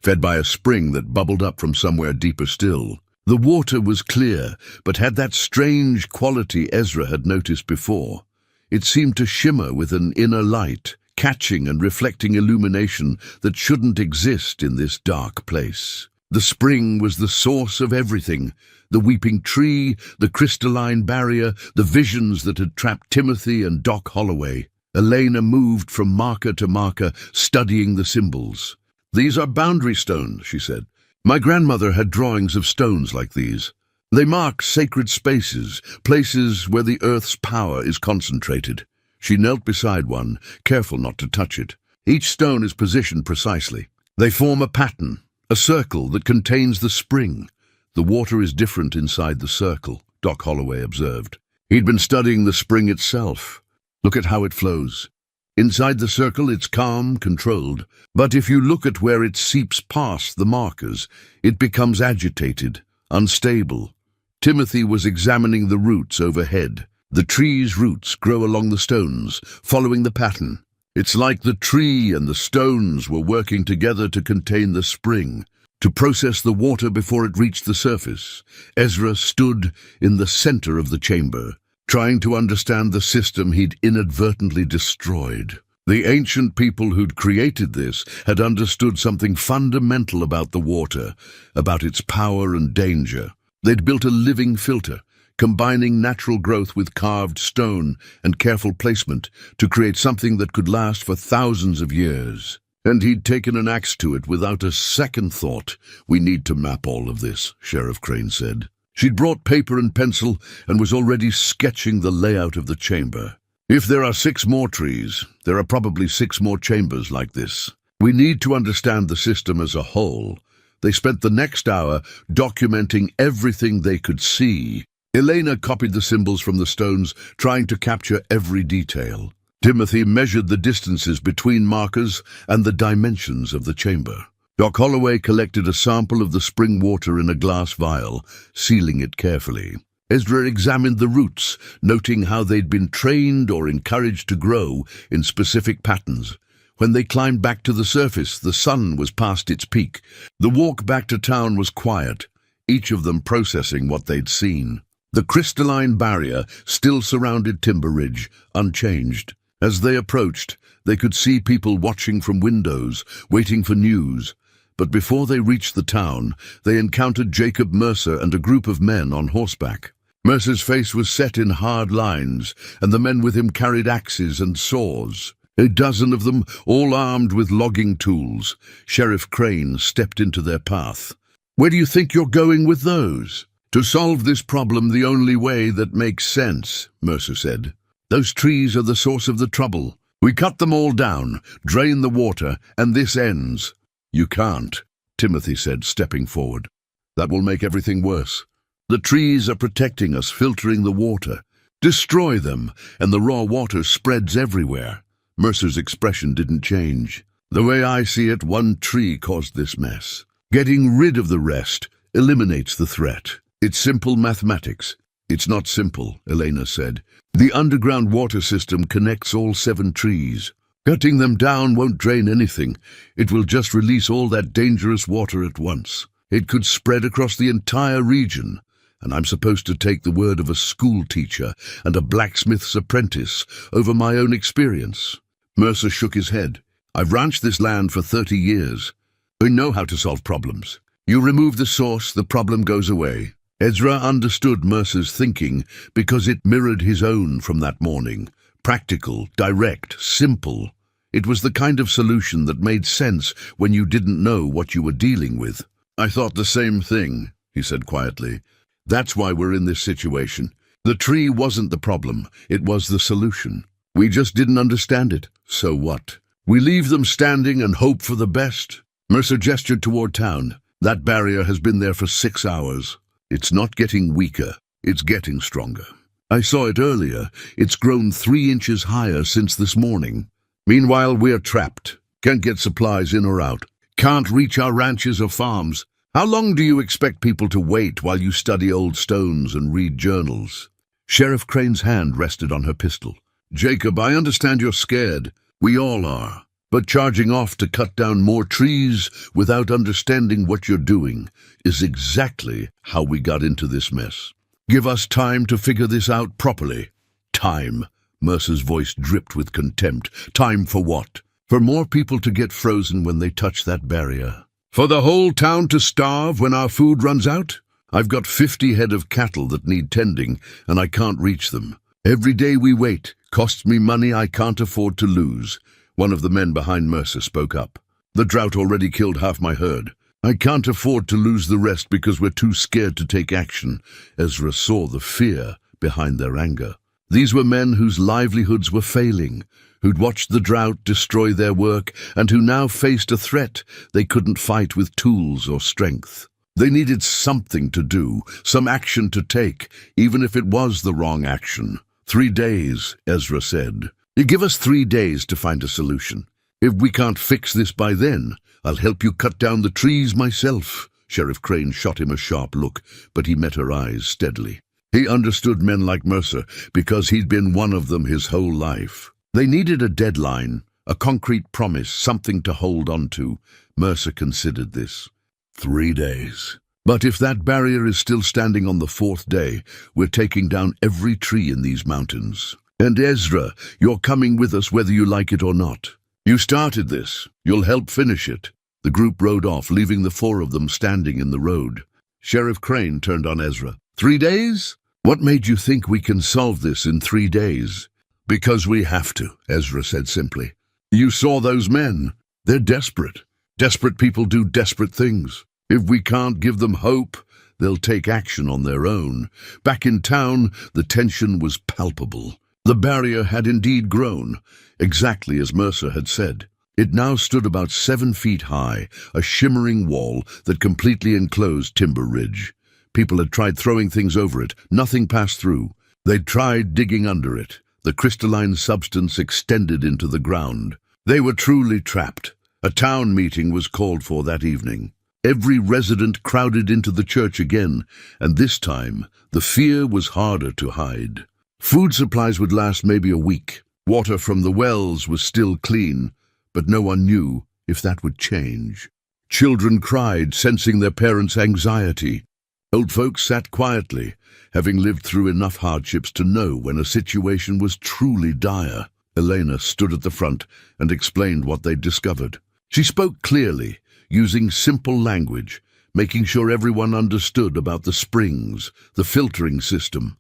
fed by a spring that bubbled up from somewhere deeper still. The water was clear, but had that strange quality Ezra had noticed before. It seemed to shimmer with an inner light, catching and reflecting illumination that shouldn't exist in this dark place. The spring was the source of everything. The weeping tree, the crystalline barrier, the visions that had trapped Timothy and Doc Holloway. Elena moved from marker to marker, studying the symbols. "These are boundary stones," she said. "My grandmother had drawings of stones like these. They mark sacred spaces, places where the earth's power is concentrated." She knelt beside one, careful not to touch it. Each stone is positioned precisely. They form a pattern, a circle that contains the spring. "The water is different inside the circle," Doc Holloway observed. He'd been studying the spring itself. "Look at how it flows. Inside the circle it's calm, controlled, but if you look at where it seeps past the markers, it becomes agitated, unstable." Timothy was examining the roots overhead. The tree's roots grow along the stones, following the pattern. It's like the tree and the stones were working together to contain the spring, to process the water before it reached the surface. Ezra stood in the center of the chamber, trying to understand the system he'd inadvertently destroyed. The ancient people who'd created this had understood something fundamental about the water, about its power and danger. They'd built a living filter, combining natural growth with carved stone and careful placement to create something that could last for thousands of years. And he'd taken an axe to it without a second thought. "We need to map all of this," Sheriff Crane said. She'd brought paper and pencil and was already sketching the layout of the chamber. "If there are 6 more trees, there are probably 6 more chambers like this. We need to understand the system as a whole." They spent the next hour documenting everything they could see. Elena copied the symbols from the stones, trying to capture every detail. Timothy measured the distances between markers and the dimensions of the chamber. Doc Holloway collected a sample of the spring water in a glass vial, sealing it carefully. Ezra examined the roots, noting how they'd been trained or encouraged to grow in specific patterns. When they climbed back to the surface, the sun was past its peak. The walk back to town was quiet, each of them processing what they'd seen. The crystalline barrier still surrounded Timber Ridge, unchanged. As they approached, they could see people watching from windows, waiting for news. But before they reached the town, they encountered Jacob Mercer and a group of men on horseback. Mercer's face was set in hard lines, and the men with him carried axes and saws. A dozen of them, all armed with logging tools. Sheriff Crane stepped into their path. "Where do you think you're going with those?" "To solve this problem the only way that makes sense," Mercer said. "Those trees are the source of the trouble. We cut them all down, drain the water, and this ends." "You can't," Timothy said, stepping forward. "That will make everything worse. The trees are protecting us, filtering the water. Destroy them, and the raw water spreads everywhere." Mercer's expression didn't change. The way I see it, one tree caused this mess. Getting rid of the rest eliminates the threat. It's simple mathematics. It's not simple, Elena said. The underground water system connects all 7 trees. Cutting them down won't drain anything. It will just release all that dangerous water at once. It could spread across the entire region. And I'm supposed to take the word of a school teacher and a blacksmith's apprentice over my own experience. Mercer shook his head. I've ranched this land for 30 years. I know how to solve problems. You remove the source, the problem goes away. Ezra understood Mercer's thinking because it mirrored his own from that morning. Practical, direct, simple. It was the kind of solution that made sense when you didn't know what you were dealing with. I thought the same thing, he said quietly. That's why we're in this situation. The tree wasn't the problem, it was the solution. We just didn't understand it. So what? We leave them standing and hope for the best. Mercer gestured toward town. That barrier has been there for 6 hours. It's not getting weaker, it's getting stronger. I saw it earlier. It's grown 3 inches higher since this morning. Meanwhile, we're trapped. Can't get supplies in or out. Can't reach our ranches or farms. How long do you expect people to wait while you study old stones and read journals? Sheriff Crane's hand rested on her pistol. Jacob, I understand you're scared. We all are. But charging off to cut down more trees without understanding what you're doing is exactly how we got into this mess. Give us time to figure this out properly. Time. Mercer's voice dripped with contempt. Time for what? For more people to get frozen when they touch that barrier. For the whole town to starve when our food runs out? I've got 50 head of cattle that need tending, and I can't reach them. Every day we wait costs me money I can't afford to lose. One of the men behind Mercer spoke up. The drought already killed half my herd. I can't afford to lose the rest because we're too scared to take action. Ezra saw the fear behind their anger. These were men whose livelihoods were failing, who'd watched the drought destroy their work, and who now faced a threat they couldn't fight with tools or strength. They needed something to do, some action to take, even if it was the wrong action. 3 days, Ezra said. You give us 3 days to find a solution. If we can't fix this by then, I'll help you cut down the trees myself. Sheriff Crane shot him a sharp look, but he met her eyes steadily. He understood men like Mercer because he'd been one of them his whole life. They needed a deadline, a concrete promise, something to hold on to. Mercer considered this. 3 days. But if that barrier is still standing on the 4th day, we're taking down every tree in these mountains. And Ezra, you're coming with us whether you like it or not. You started this. You'll help finish it. The group rode off, leaving the 4 of them standing in the road. Sheriff Crane turned on Ezra. 3 days? What made you think we can solve this in 3 days? Because we have to, Ezra said simply. You saw those men. They're desperate. Desperate people do desperate things. If we can't give them hope, they'll take action on their own. Back in town, the tension was palpable. The barrier had indeed grown, exactly as Mercer had said. It now stood about 7 feet high, a shimmering wall that completely enclosed Timber Ridge. People had tried throwing things over it. Nothing passed through. They'd tried digging under it. The crystalline substance extended into the ground. They were truly trapped. A town meeting was called for that evening. Every resident crowded into the church again, and this time the fear was harder to hide. Food supplies would last maybe a week. Water from the wells was still clean, but no one knew if that would change. Children cried, sensing their parents' anxiety. Old folks sat quietly, having lived through enough hardships to know when a situation was truly dire. Elena stood at the front and explained what they'd discovered. She spoke clearly, using simple language, making sure everyone understood about the springs, the filtering system,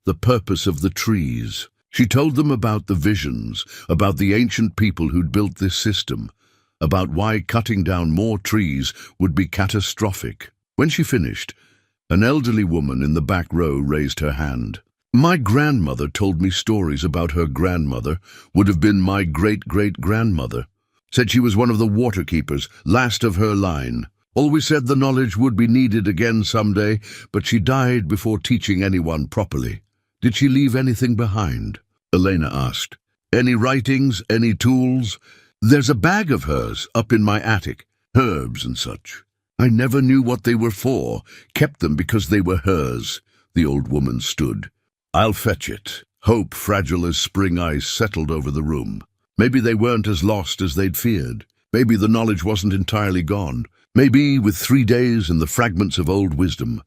the purpose of the trees. She told them about the visions, about the ancient people who'd built this system, about why cutting down more trees would be catastrophic. When she finished, an elderly woman in the back row raised her hand. My grandmother told me stories about her grandmother, would have been my great-great-grandmother. Said she was one of the water keepers, last of her line. Always said the knowledge would be needed again someday, but she died before teaching anyone properly. Did she leave anything behind? Elena asked. Any writings, any tools? There's a bag of hers up in my attic, herbs and such. I never knew what they were for, kept them because they were hers. The old woman stood. I'll fetch it. Hope, fragile as spring ice, settled over the room. Maybe they weren't as lost as they'd feared. Maybe the knowledge wasn't entirely gone. Maybe, with 3 days and the fragments of old wisdom,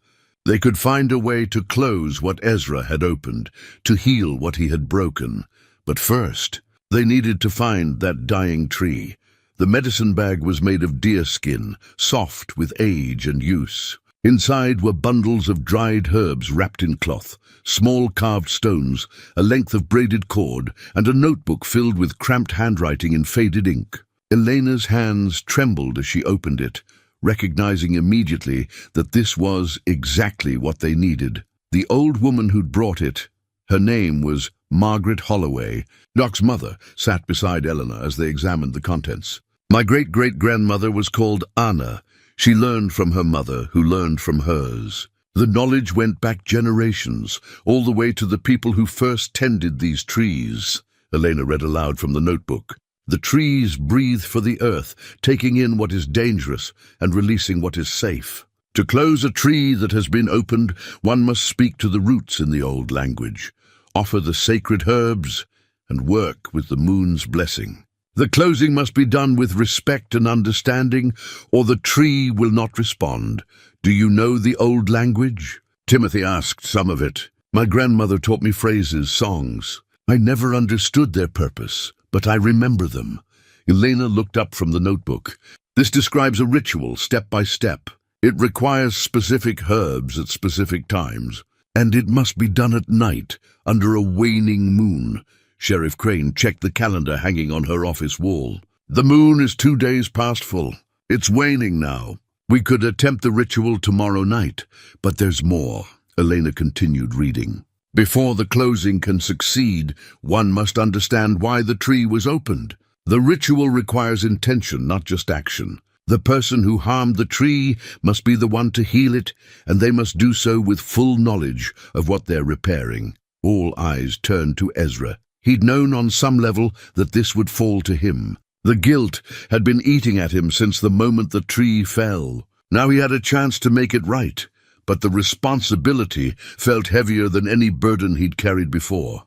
they could find a way to close what Ezra had opened, to heal what he had broken. But first, they needed to find that dying tree. The medicine bag was made of deerskin, soft with age and use. Inside were bundles of dried herbs wrapped in cloth, small carved stones, a length of braided cord, and a notebook filled with cramped handwriting in faded ink. Elena's hands trembled as she opened it, recognizing immediately that this was exactly what they needed. The old woman who'd brought it, her name was Margaret Holloway. Doc's mother sat beside Eleanor as they examined the contents. My great-great-grandmother was called Anna. She learned from her mother, who learned from hers. The knowledge went back generations, all the way to the people who first tended these trees. Elena read aloud from the notebook. The trees breathe for the earth, taking in what is dangerous and releasing what is safe. To close a tree that has been opened, one must speak to the roots in the old language, offer the sacred herbs, and work with the moon's blessing. The closing must be done with respect and understanding, or the tree will not respond. Do you know the old language? Timothy asked some of it. My grandmother taught me phrases, songs. I never understood their purpose, but I remember them. Elena looked up from the notebook. This describes a ritual, step by step. It requires specific herbs at specific times, and it must be done at night, under a waning moon. Sheriff Crane checked the calendar hanging on her office wall. The moon is 2 days past full. It's waning now. We could attempt the ritual tomorrow night, but there's more. Elena continued reading. Before the closing can succeed, one must understand why the tree was opened. The ritual requires intention, not just action. The person who harmed the tree must be the one to heal it, and they must do so with full knowledge of what they're repairing. All eyes turned to Ezra. He'd known on some level that this would fall to him. The guilt had been eating at him since the moment the tree fell. Now he had a chance to make it right, but the responsibility felt heavier than any burden he'd carried before.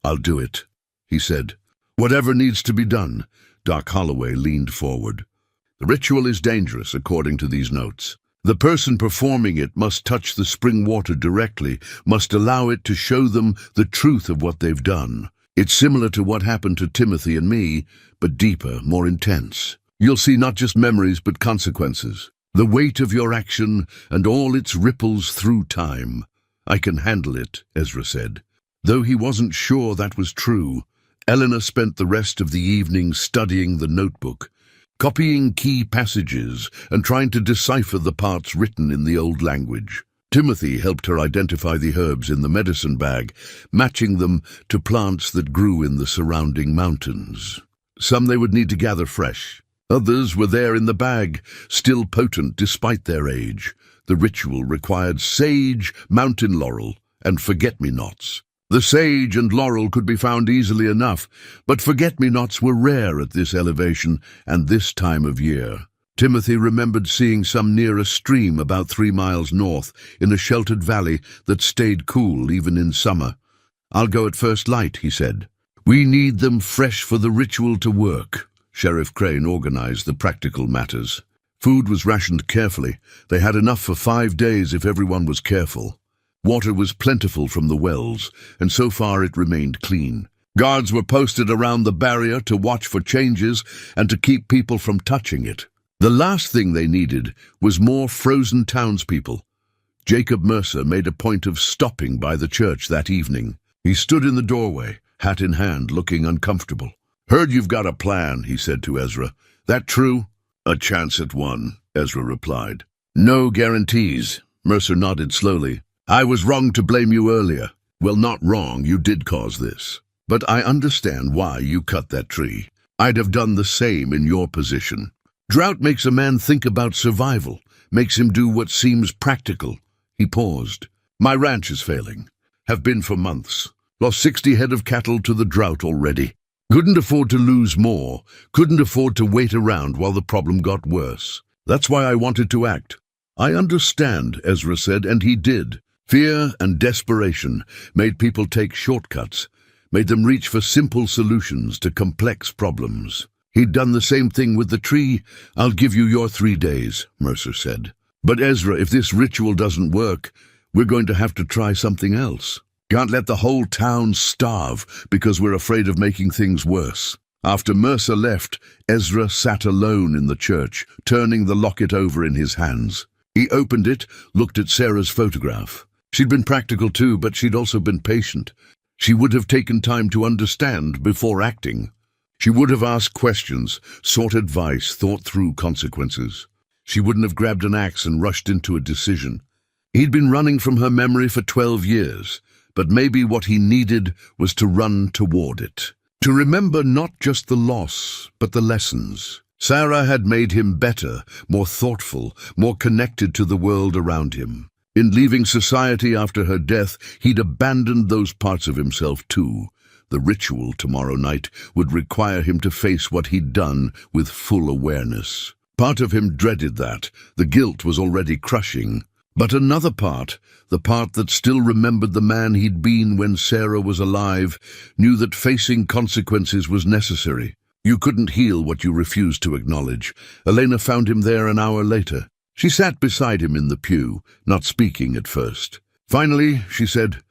I'll do it, he said. Whatever needs to be done. Doc Holloway leaned forward. The ritual is dangerous, according to these notes. The person performing it must touch the spring water directly, must allow it to show them the truth of what they've done. It's similar to what happened to Timothy and me, but deeper, more intense. You'll see not just memories, but consequences. The weight of your action and all its ripples through time. I can handle it, Ezra said. Though he wasn't sure that was true, Eleanor spent the rest of the evening studying the notebook, copying key passages and trying to decipher the parts written in the old language. Timothy helped her identify the herbs in the medicine bag, matching them to plants that grew in the surrounding mountains. Some they would need to gather fresh. Others were there in the bag, still potent despite their age. The ritual required sage, mountain laurel, and forget-me-nots. The sage and laurel could be found easily enough, but forget-me-nots were rare at this elevation and this time of year. Timothy remembered seeing some near a stream about 3 miles north, in a sheltered valley that stayed cool even in summer. I'll go at first light, he said. We need them fresh for the ritual to work. Sheriff Crane organized the practical matters. Food was rationed carefully. They had enough for 5 days if everyone was careful. Water was plentiful from the wells, and so far it remained clean. Guards were posted around the barrier to watch for changes and to keep people from touching it. The last thing they needed was more frozen townspeople. Jacob Mercer made a point of stopping by the church that evening. He stood in the doorway, hat in hand, looking uncomfortable. Heard you've got a plan, he said to Ezra. That true? A chance at one, Ezra replied. No guarantees. Mercer nodded slowly. I was wrong to blame you earlier. Well, not wrong, you did cause this. But I understand why you cut that tree. I'd have done the same in your position. Drought makes a man think about survival, makes him do what seems practical. He paused. My ranch is failing. Have been for months. Lost 60 head of cattle to the drought already. Couldn't afford to lose more, couldn't afford to wait around while the problem got worse. That's why I wanted to act. I understand, Ezra said, and he did. Fear and desperation made people take shortcuts, made them reach for simple solutions to complex problems. He'd done the same thing with the tree. I'll give you your 3 days, Mercer said. But Ezra, if this ritual doesn't work, we're going to have to try something else. Can't let the whole town starve because we're afraid of making things worse. After Mercer left, Ezra sat alone in the church, turning the locket over in his hands. He opened it, looked at Sarah's photograph. She'd been practical too, but she'd also been patient. She would have taken time to understand before acting. She would have asked questions, sought advice, thought through consequences. She wouldn't have grabbed an axe and rushed into a decision. He'd been running from her memory for 12 years, but maybe what he needed was to run toward it. To remember not just the loss, but the lessons. Sarah had made him better, more thoughtful, more connected to the world around him. In leaving society after her death, he'd abandoned those parts of himself too. The ritual tomorrow night would require him to face what he'd done with full awareness. Part of him dreaded that. The guilt was already crushing. But another part, the part that still remembered the man he'd been when Sarah was alive, knew that facing consequences was necessary. You couldn't heal what you refused to acknowledge. Elena found him there an hour later. She sat beside him in the pew, not speaking at first. Finally, she said,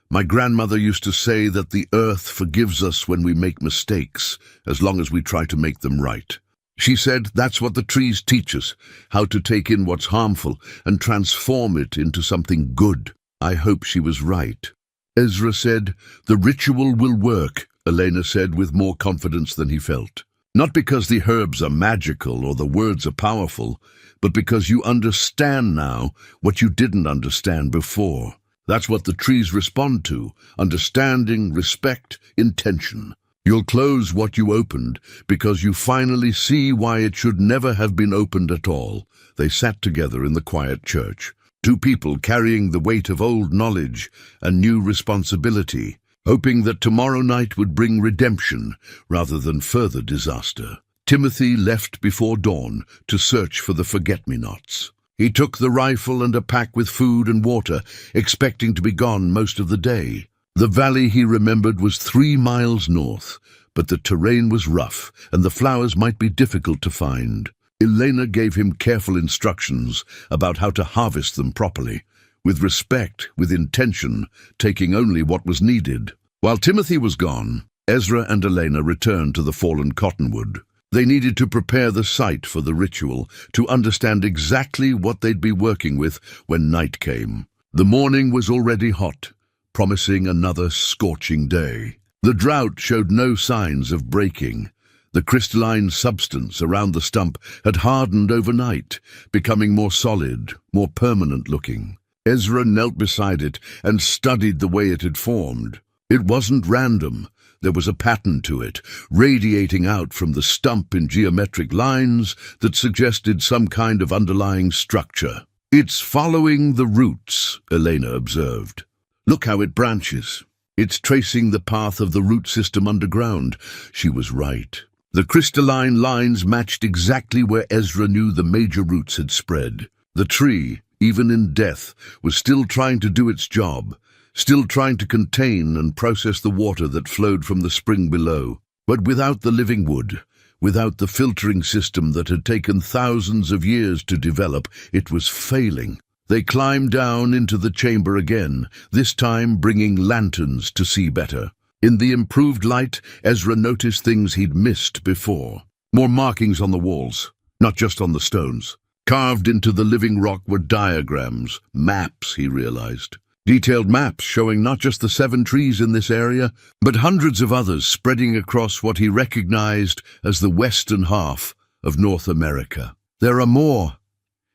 "My grandmother used to say that the earth forgives us when we make mistakes, as long as we try to make them right. She said that's what the trees teach us, how to take in what's harmful and transform it into something good." I hope she was right. Ezra said, "The ritual will work," Elena said with more confidence than he felt. "Not because the herbs are magical or the words are powerful, but because you understand now what you didn't understand before. That's what the trees respond to: understanding, respect, intention. You'll close what you opened because you finally see why it should never have been opened at all." They sat together in the quiet church, two people carrying the weight of old knowledge and new responsibility, hoping that tomorrow night would bring redemption rather than further disaster. Timothy left before dawn to search for the forget-me-nots. He took the rifle and a pack with food and water, expecting to be gone most of the day. The valley, he remembered, was 3 miles north, but the terrain was rough and the flowers might be difficult to find. Elena gave him careful instructions about how to harvest them properly, with respect, with intention, taking only what was needed. While Timothy was gone, Ezra and Elena returned to the fallen cottonwood. They needed to prepare the site for the ritual, to understand exactly what they'd be working with when night came. The morning was already hot, promising another scorching day. The drought showed no signs of breaking. The crystalline substance around the stump had hardened overnight, becoming more solid, more permanent-looking. Ezra knelt beside it and studied the way it had formed. It wasn't random. There was a pattern to it, radiating out from the stump in geometric lines that suggested some kind of underlying structure. "It's following the roots," Elena observed. "Look how it branches. It's tracing the path of the root system underground." She was right. The crystalline lines matched exactly where Ezra knew the major roots had spread. The tree, even in death, was still trying to do its job, still trying to contain and process the water that flowed from the spring below. But without the living wood, without the filtering system that had taken thousands of years to develop, it was failing. They climbed down into the chamber again, this time bringing lanterns to see better. In the improved light, Ezra noticed things he'd missed before. More markings on the walls, not just on the stones. Carved into the living rock were diagrams, maps, he realized. Detailed maps showing not just the 7 trees in this area, but hundreds of others spreading across what he recognized as the western half of North America. "There are more,"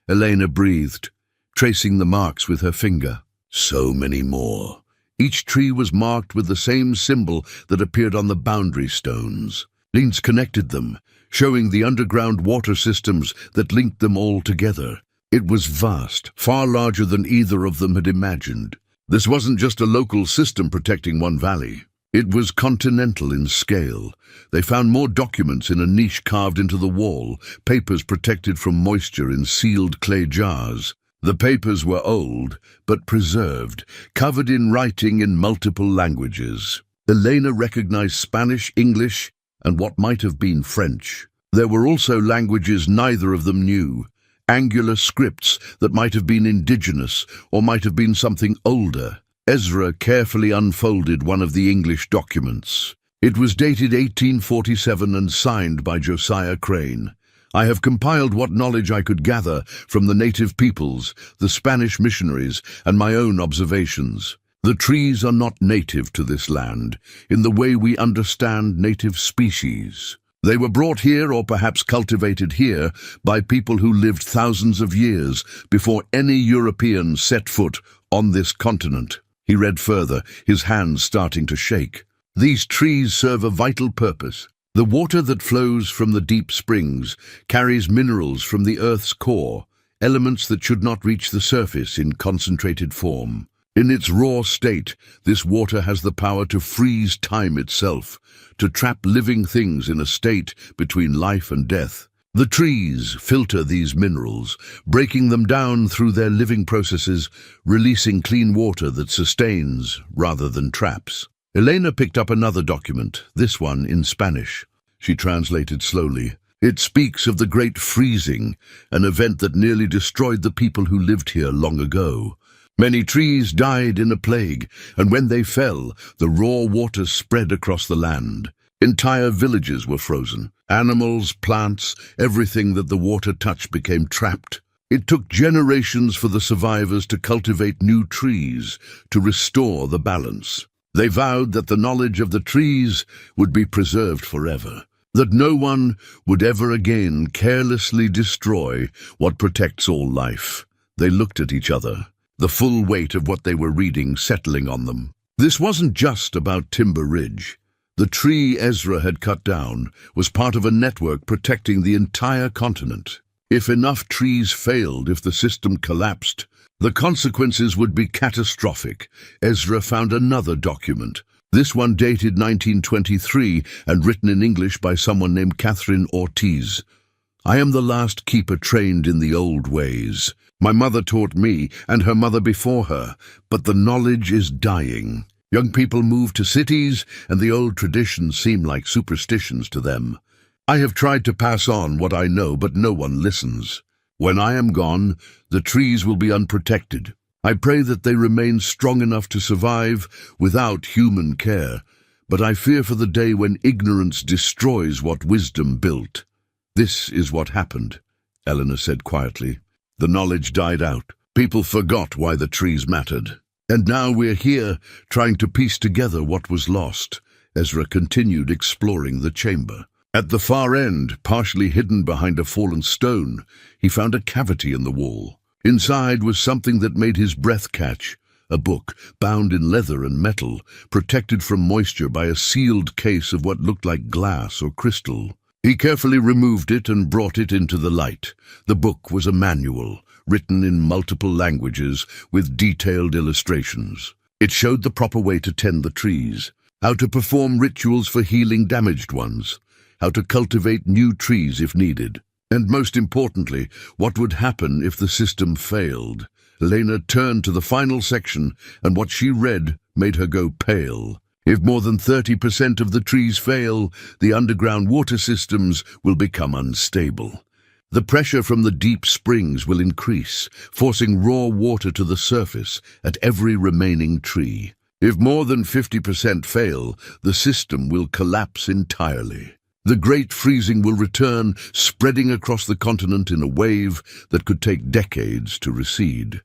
Elena breathed, tracing the marks with her finger. So many more. Each tree was marked with the same symbol that appeared on the boundary stones. Lines connected them, showing the underground water systems that linked them all together. It was vast, far larger than either of them had imagined. This wasn't just a local system protecting one valley. It was continental in scale. They found more documents in a niche carved into the wall, papers protected from moisture in sealed clay jars. The papers were old, but preserved, covered in writing in multiple languages. Elena recognized Spanish, English, and what might have been French. There were also languages neither of them knew, angular scripts that might have been indigenous or might have been something older. Ezra carefully unfolded one of the English documents. It was dated 1847 and signed by Josiah Crane. I have compiled what knowledge I could gather from the native peoples, the Spanish missionaries, and my own observations. The trees are not native to this land, in the way we understand native species. They were brought here or perhaps cultivated here by people who lived thousands of years before any European set foot on this continent. He read further, his hands starting to shake. These trees serve a vital purpose. The water that flows from the deep springs carries minerals from the Earth's core, elements that should not reach the surface in concentrated form. In its raw state, this water has the power to freeze time itself, to trap living things in a state between life and death. The trees filter these minerals, breaking them down through their living processes, releasing clean water that sustains rather than traps. Elena picked up another document, this one in Spanish. She translated slowly. It speaks of the Great Freezing, an event that nearly destroyed the people who lived here long ago. Many trees died in a plague, and when they fell, the raw water spread across the land. Entire villages were frozen. Animals, plants, everything that the water touched became trapped. It took generations for the survivors to cultivate new trees, to restore the balance. They vowed that the knowledge of the trees would be preserved forever, that no one would ever again carelessly destroy what protects all life. They looked at each other, the full weight of what they were reading settling on them. This wasn't just about Timber Ridge. The tree Ezra had cut down was part of a network protecting the entire continent. If enough trees failed, if the system collapsed, the consequences would be catastrophic. Ezra found another document, this one dated 1923 and written in English by someone named Catherine Ortiz. I am the last keeper trained in the old ways. My mother taught me, and her mother before her, but the knowledge is dying. Young people move to cities, and the old traditions seem like superstitions to them. I have tried to pass on what I know, but no one listens. When I am gone, the trees will be unprotected. I pray that they remain strong enough to survive without human care, but I fear for the day when ignorance destroys what wisdom built. This is what happened, Eleanor said quietly. The knowledge died out. People forgot why the trees mattered. And now we're here, trying to piece together what was lost. Ezra continued exploring the chamber. At the far end, partially hidden behind a fallen stone, he found a cavity in the wall. Inside was something that made his breath catch, a book, bound in leather and metal, protected from moisture by a sealed case of what looked like glass or crystal. He carefully removed it and brought it into the light. The book was a manual, written in multiple languages with detailed illustrations. It showed the proper way to tend the trees, how to perform rituals for healing damaged ones, how to cultivate new trees if needed, and most importantly, what would happen if the system failed. Elena turned to the final section, and what she read made her go pale. If more than 30% of the trees fail, the underground water systems will become unstable. The pressure from the deep springs will increase, forcing raw water to the surface at every remaining tree. If more than 50% fail, the system will collapse entirely. The Great Freezing will return, spreading across the continent in a wave that could take decades to recede.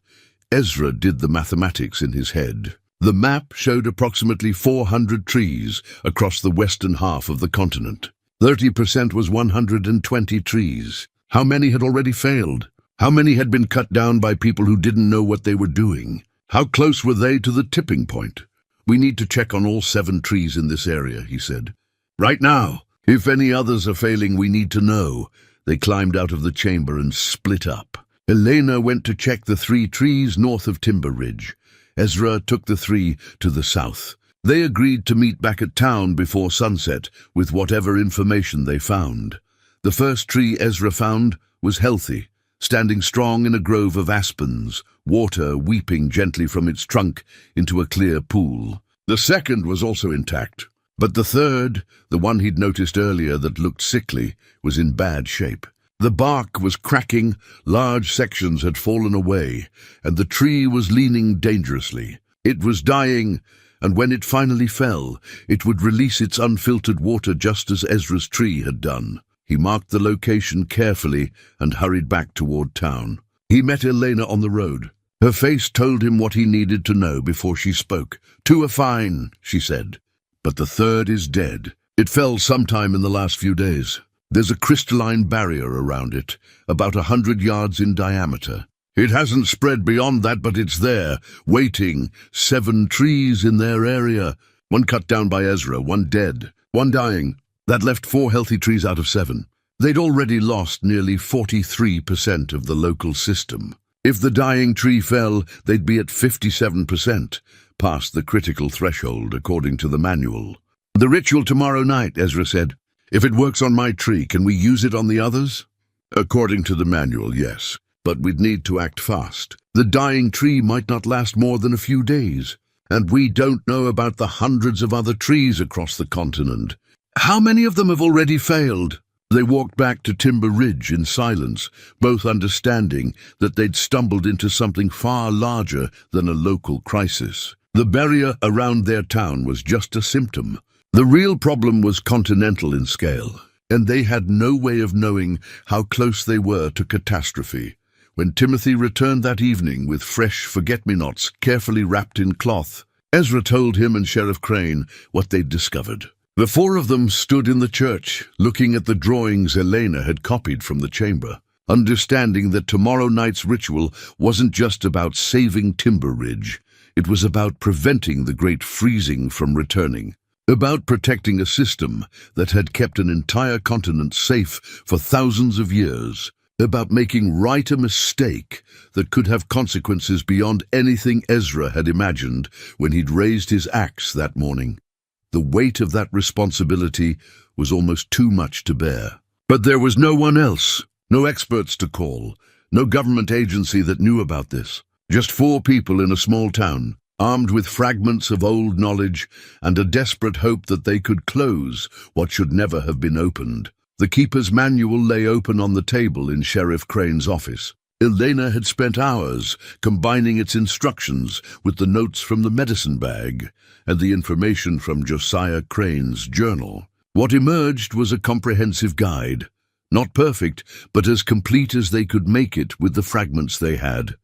Ezra did the mathematics in his head. The map showed approximately 400 trees across the western half of the continent. 30% was 120 trees. How many had already failed? How many had been cut down by people who didn't know what they were doing? How close were they to the tipping point? We need to check on all 7 trees in this area, he said. Right now. If any others are failing, we need to know. They climbed out of the chamber and split up. Elena went to check the 3 trees north of Timber Ridge. Ezra took the 3 to the south. They agreed to meet back at town before sunset with whatever information they found. The first tree Ezra found was healthy, standing strong in a grove of aspens, water weeping gently from its trunk into a clear pool. The second was also intact, but the third, the one he'd noticed earlier that looked sickly, was in bad shape. The bark was cracking, large sections had fallen away, and the tree was leaning dangerously. It was dying, and when it finally fell, it would release its unfiltered water just as Ezra's tree had done. He marked the location carefully and hurried back toward town. He met Elena on the road. Her face told him what he needed to know before she spoke. "Two are fine," she said, "but the third is dead. It fell sometime in the last few days. There's a crystalline barrier around it, about 100 yards in diameter. It hasn't spread beyond that, but it's there, waiting. 7 trees in their area. 1 cut down by Ezra, 1 dead, 1 dying. That left 4 healthy trees out of 7. They'd already lost nearly 43% of the local system. If the dying tree fell, they'd be at 57%, past the critical threshold according to the manual. "The ritual tomorrow night," Ezra said. "If it works on my tree, can we use it on the others?" "According to the manual, yes, but we'd need to act fast. The dying tree might not last more than a few days, and we don't know about the hundreds of other trees across the continent. How many of them have already failed?" They walked back to Timber Ridge in silence, both understanding that they'd stumbled into something far larger than a local crisis. The barrier around their town was just a symptom. The real problem was continental in scale, and they had no way of knowing how close they were to catastrophe. When Timothy returned that evening with fresh forget-me-nots carefully wrapped in cloth, Ezra told him and Sheriff Crane what they'd discovered. The 4 of them stood in the church, looking at the drawings Elena had copied from the chamber, understanding that tomorrow night's ritual wasn't just about saving Timber Ridge. It was about preventing the Great Freezing from returning, about protecting a system that had kept an entire continent safe for thousands of years, about making right a mistake that could have consequences beyond anything Ezra had imagined when he'd raised his axe that morning. The weight of that responsibility was almost too much to bear. But there was no one else, no experts to call, no government agency that knew about this. Just 4 people in a small town, armed with fragments of old knowledge and a desperate hope that they could close what should never have been opened. The keeper's manual lay open on the table in Sheriff Crane's office. Elena had spent hours combining its instructions with the notes from the medicine bag and the information from Josiah Crane's journal. What emerged was a comprehensive guide, not perfect, but as complete as they could make it with the fragments they had.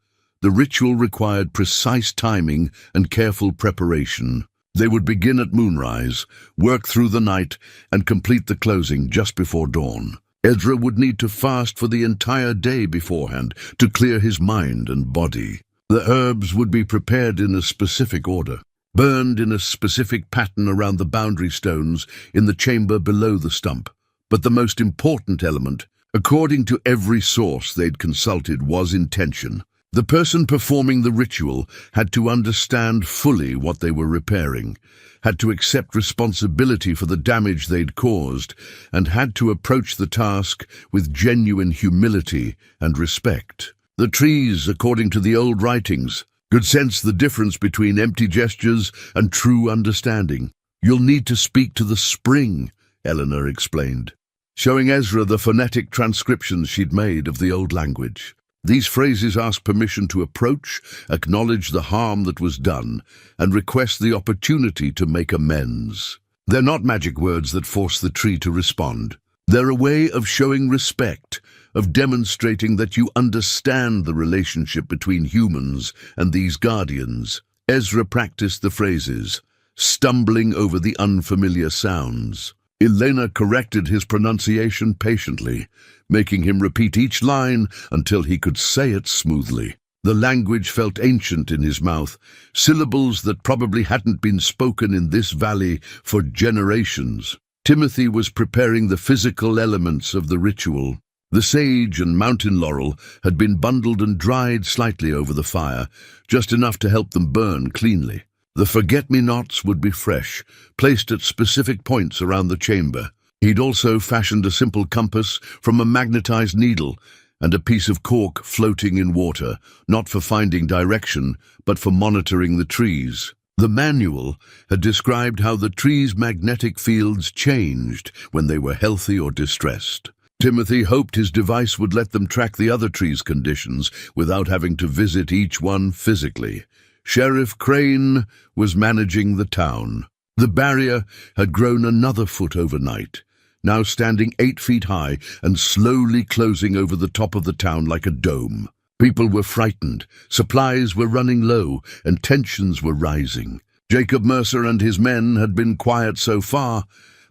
The ritual required precise timing and careful preparation. They would begin at moonrise, work through the night, and complete the closing just before dawn. Ezra would need to fast for the entire day beforehand to clear his mind and body. The herbs would be prepared in a specific order, burned in a specific pattern around the boundary stones in the chamber below the stump. But the most important element, according to every source they'd consulted, was intention. The person performing the ritual had to understand fully what they were repairing, had to accept responsibility for the damage they'd caused, and had to approach the task with genuine humility and respect. The trees, according to the old writings, could sense the difference between empty gestures and true understanding. "You'll need to speak to the spring," Eleanor explained, showing Ezra the phonetic transcriptions she'd made of the old language. These phrases asked permission to approach, acknowledge the harm that was done, and request the opportunity to make amends. They're not magic words that force the tree to respond. They're a way of showing respect, of demonstrating that you understand the relationship between humans and these guardians. Ezra practiced the phrases, stumbling over the unfamiliar sounds. Elena corrected his pronunciation patiently, making him repeat each line until he could say it smoothly. The language felt ancient in his mouth, syllables that probably hadn't been spoken in this valley for generations. Timothy was preparing the physical elements of the ritual. The sage and mountain laurel had been bundled and dried slightly over the fire, just enough to help them burn cleanly. The forget-me-nots would be fresh, placed at specific points around the chamber. He'd also fashioned a simple compass from a magnetized needle and a piece of cork floating in water, not for finding direction, but for monitoring the trees. The manual had described how the trees' magnetic fields changed when they were healthy or distressed. Timothy hoped his device would let them track the other trees' conditions without having to visit each one physically. Sheriff Crane was managing the town. The barrier had grown another foot overnight, now standing 8 feet high and slowly closing over the top of the town like a dome. People were frightened, supplies were running low, and tensions were rising. Jacob Mercer and his men had been quiet so far,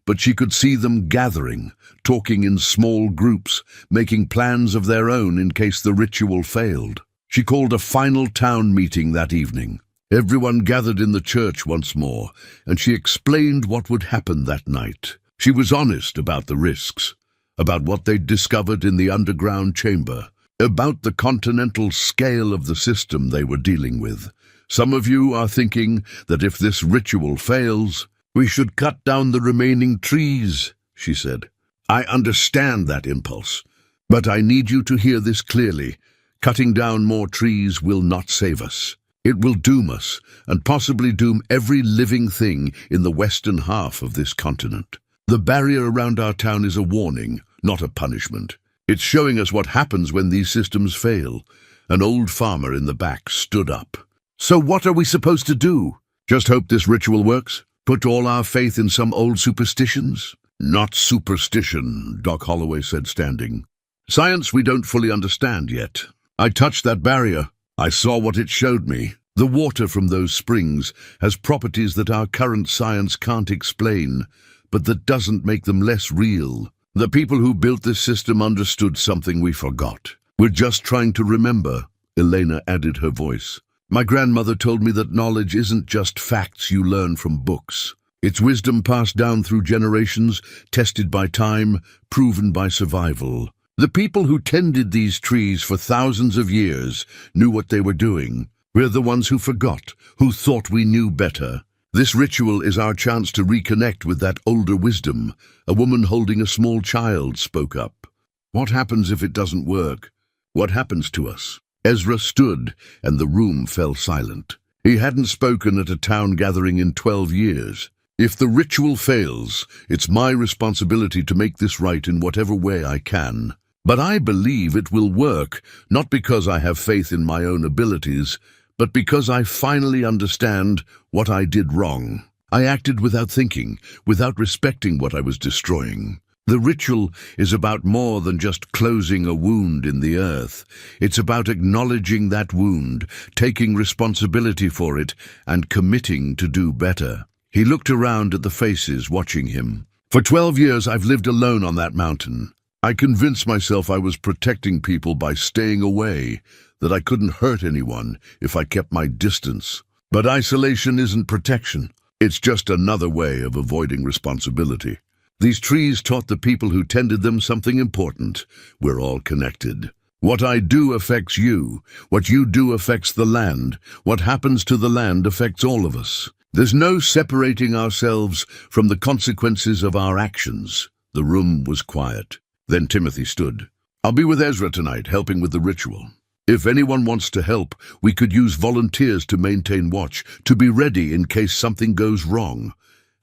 but she could see them gathering, talking in small groups, making plans of their own in case the ritual failed. She called a final town meeting that evening. Everyone gathered in the church once more, and she explained what would happen that night. She was honest about the risks, about what they'd discovered in the underground chamber, about the continental scale of the system they were dealing with. Some of you are thinking that if this ritual fails, we should cut down the remaining trees, she said. I understand that impulse, but I need you to hear this clearly. Cutting down more trees will not save us. It will doom us, and possibly doom every living thing in the western half of this continent. The barrier around our town is a warning, not a punishment. It's showing us what happens when these systems fail. An old farmer in the back stood up. So what are we supposed to do? Just hope this ritual works? Put all our faith in some old superstitions? Not superstition, Doc Holloway said, standing. Science we don't fully understand yet. I touched that barrier. I saw what it showed me. The water from those springs has properties that our current science can't explain, but that doesn't make them less real. The people who built this system understood something we forgot. We're just trying to remember, Elena added her voice. My grandmother told me that knowledge isn't just facts you learn from books. It's wisdom passed down through generations, tested by time, proven by survival. The people who tended these trees for thousands of years knew what they were doing. We're the ones who forgot, who thought we knew better. This ritual is our chance to reconnect with that older wisdom. A woman holding a small child spoke up. What happens if it doesn't work? What happens to us? Ezra stood, and the room fell silent. He hadn't spoken at a town gathering in 12 years. If the ritual fails, it's my responsibility to make this right in whatever way I can. But I believe it will work, not because I have faith in my own abilities, but because I finally understand what I did wrong. I acted without thinking, without respecting what I was destroying. The ritual is about more than just closing a wound in the earth. It's about acknowledging that wound, taking responsibility for it, and committing to do better. He looked around at the faces watching him. For 12 years I've lived alone on that mountain. I convinced myself I was protecting people by staying away, that I couldn't hurt anyone if I kept my distance. But isolation isn't protection. It's just another way of avoiding responsibility. These trees taught the people who tended them something important. We're all connected. What I do affects you. What you do affects the land. What happens to the land affects all of us. There's no separating ourselves from the consequences of our actions. The room was quiet. Then Timothy stood. I'll be with Ezra tonight, helping with the ritual. If anyone wants to help, we could use volunteers to maintain watch, to be ready in case something goes wrong.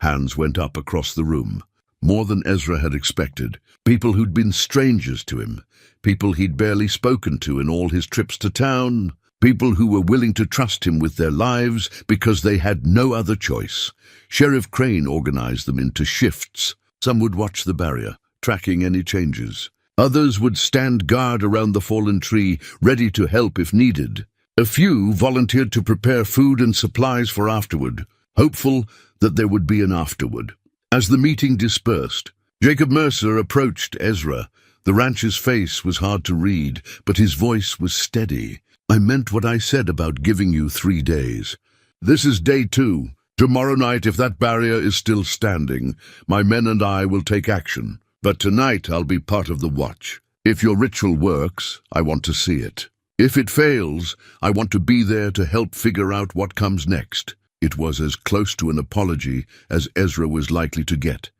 Hands went up across the room. More than Ezra had expected. People who'd been strangers to him. People he'd barely spoken to in all his trips to town. People who were willing to trust him with their lives because they had no other choice. Sheriff Crane organized them into shifts. Some would watch the barrier, tracking any changes. Others would stand guard around the fallen tree, ready to help if needed. A few volunteered to prepare food and supplies for afterward, hopeful that there would be an afterward. As the meeting dispersed, Jacob Mercer approached Ezra. The rancher's face was hard to read, but his voice was steady. I meant what I said about giving you 3 days. This is day 2. Tomorrow night, if that barrier is still standing, my men and I will take action. But tonight I'll be part of the watch. If your ritual works, I want to see it. If it fails, I want to be there to help figure out what comes next. It was as close to an apology as Ezra was likely to get,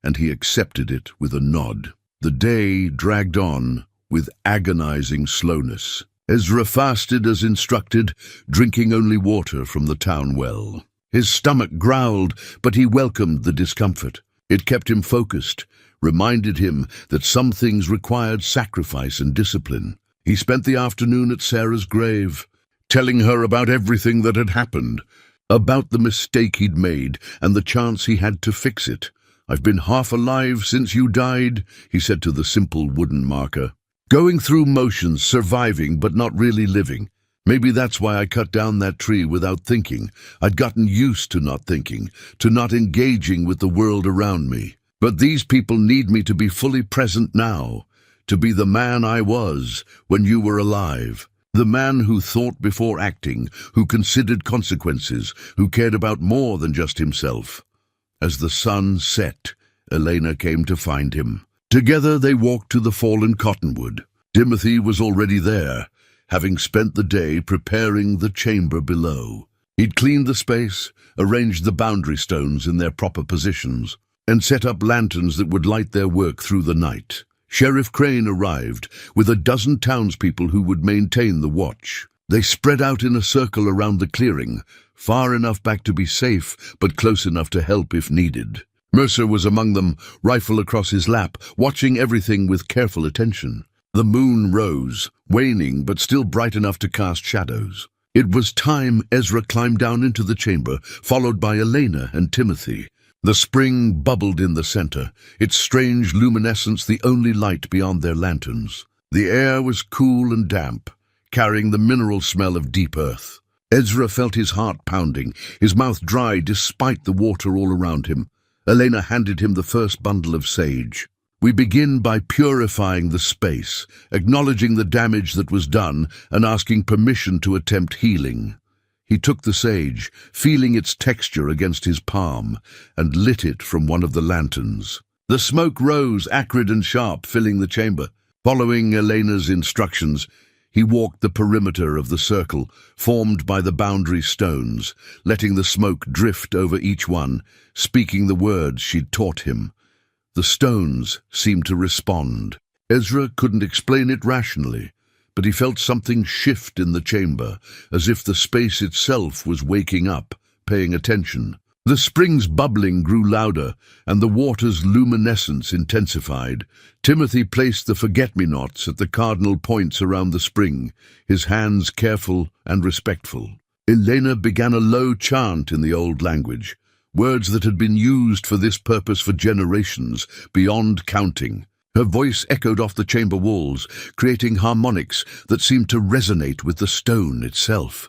and he accepted it with a nod. The day dragged on with agonizing slowness. Ezra fasted as instructed, drinking only water from the town well. His stomach growled, but he welcomed the discomfort. It kept him focused, reminded him that some things required sacrifice and discipline. He spent the afternoon at Sarah's grave, telling her about everything that had happened, about the mistake he'd made and the chance he had to fix it. "I've been half alive since you died," he said to the simple wooden marker. "Going through motions, surviving but not really living. Maybe that's why I cut down that tree without thinking. I'd gotten used to not thinking, to not engaging with the world around me. But these people need me to be fully present now, to be the man I was when you were alive. The man who thought before acting, who considered consequences, who cared about more than just himself." As the sun set, Elena came to find him. Together they walked to the fallen cottonwood. Timothy was already there, having spent the day preparing the chamber below. He'd cleaned the space, arranged the boundary stones in their proper positions, and set up lanterns that would light their work through the night. Sheriff Crane arrived with a dozen townspeople who would maintain the watch. They spread out in a circle around the clearing, far enough back to be safe, but close enough to help if needed. Mercer was among them, rifle across his lap, watching everything with careful attention. The moon rose, waning but still bright enough to cast shadows. It was time Ezra climbed down into the chamber, followed by Elena and Timothy. The spring bubbled in the center, its strange luminescence the only light beyond their lanterns. The air was cool and damp, carrying the mineral smell of deep earth. Ezra felt his heart pounding, his mouth dry despite the water all around him. Elena handed him the first bundle of sage. "We begin by purifying the space, acknowledging the damage that was done and asking permission to attempt healing." He took the sage, feeling its texture against his palm, and lit it from one of the lanterns. The smoke rose, acrid and sharp, filling the chamber. Following Elena's instructions, he walked the perimeter of the circle, formed by the boundary stones, letting the smoke drift over each one, speaking the words she'd taught him. The stones seemed to respond. Ezra couldn't explain it rationally, but he felt something shift in the chamber, as if the space itself was waking up, paying attention. The spring's bubbling grew louder, and the water's luminescence intensified. Timothy placed the forget-me-nots at the cardinal points around the spring, his hands careful and respectful. Elena began a low chant in the old language, words that had been used for this purpose for generations, beyond counting. Her voice echoed off the chamber walls, creating harmonics that seemed to resonate with the stone itself.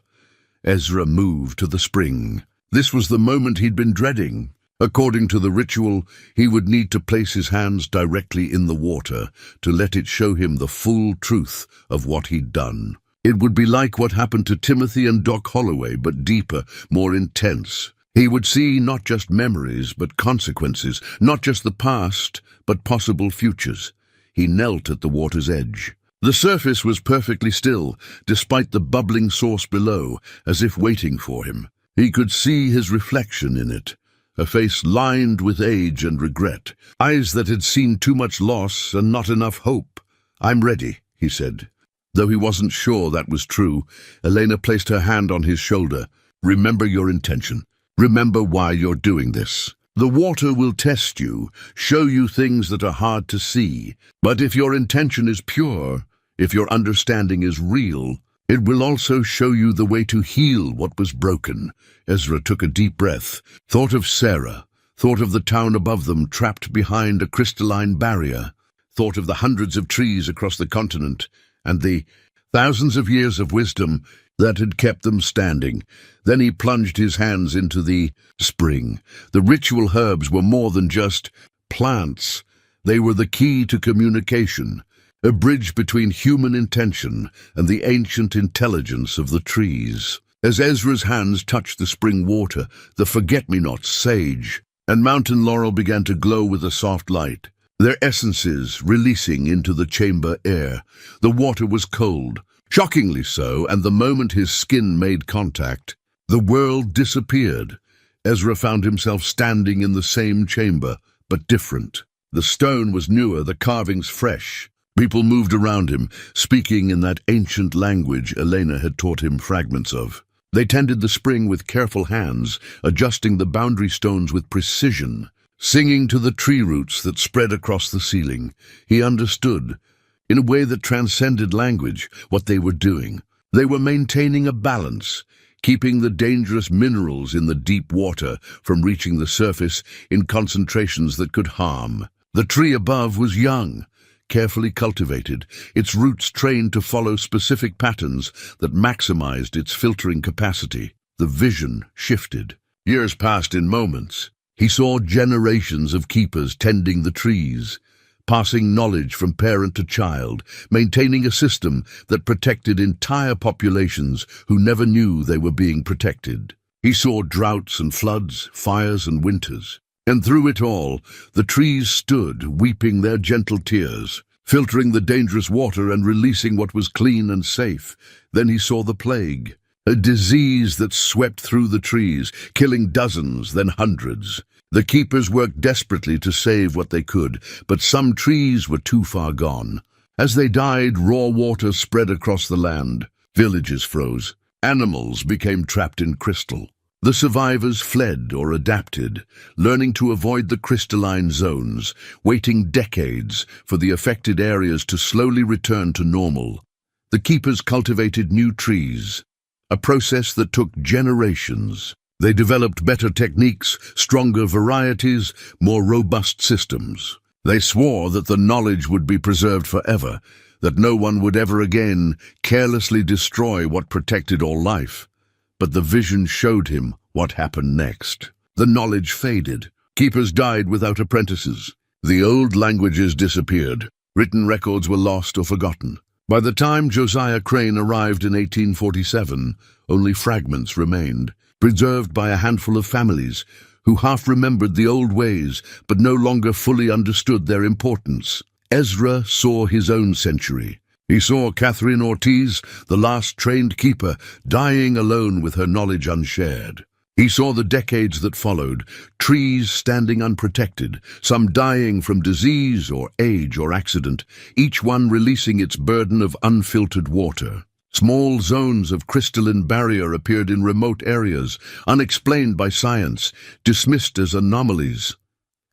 Ezra moved to the spring. This was the moment he'd been dreading. According to the ritual, he would need to place his hands directly in the water to let it show him the full truth of what he'd done. It would be like what happened to Timothy and Doc Holloway, but deeper, more intense. He would see not just memories, but consequences, not just the past, but possible futures. He knelt at the water's edge. The surface was perfectly still, despite the bubbling source below, as if waiting for him. He could see his reflection in it, a face lined with age and regret, eyes that had seen too much loss and not enough hope. "I'm ready," he said. Though he wasn't sure that was true, Elena placed her hand on his shoulder. "Remember your intention. Remember why you're doing this. The water will test you, show you things that are hard to see. But if your intention is pure, if your understanding is real, it will also show you the way to heal what was broken." Ezra took a deep breath, thought of Sarah, thought of the town above them trapped behind a crystalline barrier, thought of the hundreds of trees across the continent, and the thousands of years of wisdom that had kept them standing. Then he plunged his hands into the spring. The ritual herbs were more than just plants. They were the key to communication, a bridge between human intention and the ancient intelligence of the trees. As Ezra's hands touched the spring water, the forget-me-nots, sage, and mountain laurel began to glow with a soft light, their essences releasing into the chamber air. The water was cold, shockingly so, and the moment his skin made contact, The world disappeared. Ezra found himself standing in the same chamber, but different. The stone was newer, the carvings fresh. People moved around him, speaking in that ancient language Elena had taught him fragments of. They tended the spring with careful hands, adjusting the boundary stones with precision. Singing to the tree roots that spread across the ceiling, he understood, in a way that transcended language, what they were doing. They were maintaining a balance, keeping the dangerous minerals in the deep water from reaching the surface in concentrations that could harm. The tree above was young, carefully cultivated, its roots trained to follow specific patterns that maximized its filtering capacity. The vision shifted. Years passed in moments. He saw generations of keepers tending the trees, passing knowledge from parent to child, maintaining a system that protected entire populations who never knew they were being protected. He saw droughts and floods, fires and winters. And through it all, the trees stood, weeping their gentle tears, filtering the dangerous water and releasing what was clean and safe. Then he saw the plague, a disease that swept through the trees, killing dozens, then hundreds. The keepers worked desperately to save what they could, but some trees were too far gone. As they died, raw water spread across the land. Villages froze. Animals became trapped in crystal. The survivors fled or adapted, learning to avoid the crystalline zones, waiting decades for the affected areas to slowly return to normal. The keepers cultivated new trees, a process that took generations. They developed better techniques, stronger varieties, more robust systems. They swore that the knowledge would be preserved forever, that no one would ever again carelessly destroy what protected all life. But the vision showed him what happened next. The knowledge faded. Keepers died without apprentices. The old languages disappeared. Written records were lost or forgotten. By the time Josiah Crane arrived in 1847, only fragments remained, preserved by a handful of families who half remembered the old ways but no longer fully understood their importance. Ezra saw his own century. He saw Catherine Ortiz, the last trained keeper, dying alone with her knowledge unshared. He saw the decades that followed, trees standing unprotected, some dying from disease or age or accident, each one releasing its burden of unfiltered water. Small zones of crystalline barrier appeared in remote areas, unexplained by science, dismissed as anomalies.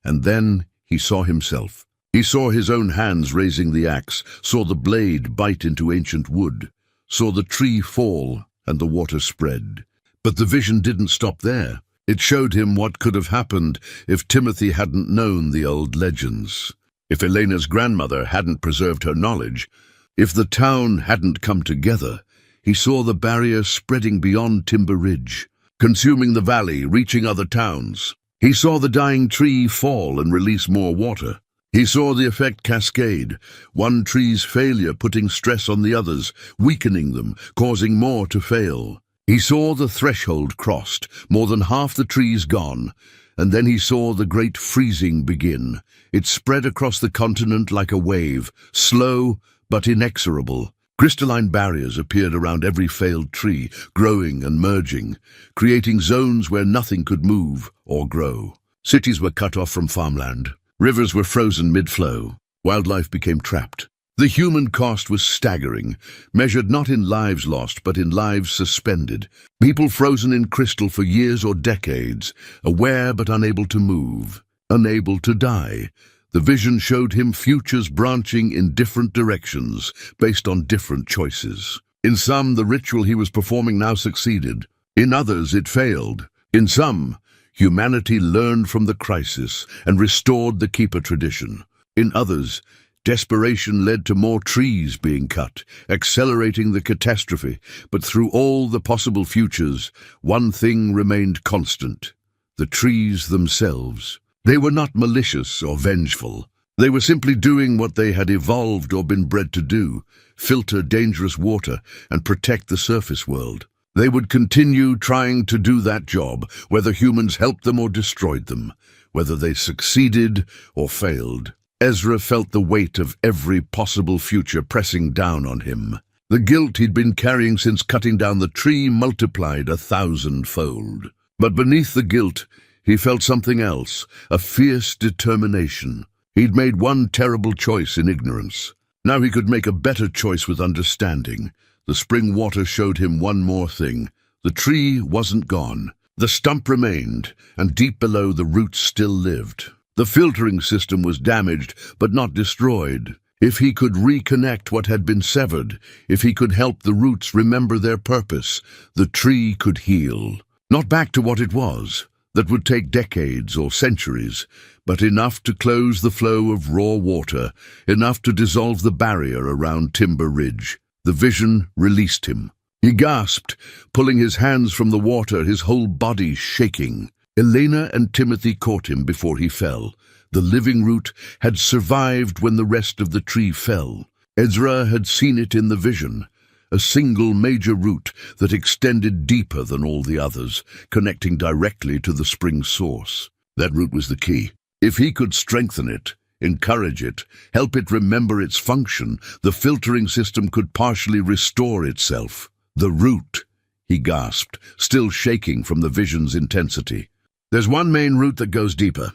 And then he saw himself. He saw his own hands raising the axe, saw the blade bite into ancient wood, saw the tree fall and the water spread. But the vision didn't stop there. It showed him what could have happened if Timothy hadn't known the old legends, if Elena's grandmother hadn't preserved her knowledge, if the town hadn't come together. He saw the barrier spreading beyond Timber Ridge, consuming the valley, reaching other towns. He saw the dying tree fall and release more water. He saw the effect cascade, one tree's failure putting stress on the others, weakening them, causing more to fail. He saw the threshold crossed, more than half the trees gone, and then he saw the great freezing begin. It spread across the continent like a wave, slow but inexorable. Crystalline barriers appeared around every failed tree, growing and merging, creating zones where nothing could move or grow. Cities were cut off from farmland. Rivers were frozen mid-flow. Wildlife became trapped. The human cost was staggering, measured not in lives lost, but in lives suspended. People frozen in crystal for years or decades, aware but unable to move, unable to die. The vision showed him futures branching in different directions, based on different choices. In some, the ritual he was performing now succeeded. In others, it failed. In some, humanity learned from the crisis and restored the keeper tradition. In others, desperation led to more trees being cut, accelerating the catastrophe. But through all the possible futures, one thing remained constant: the trees themselves. They were not malicious or vengeful. They were simply doing what they had evolved or been bred to do: filter dangerous water and protect the surface world. They would continue trying to do that job, whether humans helped them or destroyed them, whether they succeeded or failed. Ezra felt the weight of every possible future pressing down on him. The guilt he'd been carrying since cutting down the tree multiplied 1,000-fold. But beneath the guilt, he felt something else, a fierce determination. He'd made one terrible choice in ignorance. Now he could make a better choice with understanding. The spring water showed him one more thing. The tree wasn't gone. The stump remained, and deep below the roots still lived. The filtering system was damaged, but not destroyed. If he could reconnect what had been severed, if he could help the roots remember their purpose, the tree could heal. Not back to what it was. That would take decades or centuries, but enough to close the flow of raw water, enough to dissolve the barrier around Timber Ridge. The vision released him. He gasped, pulling his hands from the water, his whole body shaking. Elena and Timothy caught him before he fell. The living root had survived when the rest of the tree fell. Ezra had seen it in the vision. A single major root that extended deeper than all the others, connecting directly to the spring source. That root was the key. If he could strengthen it, encourage it, help it remember its function, the filtering system could partially restore itself. The root, he gasped, still shaking from the vision's intensity. There's one main root that goes deeper.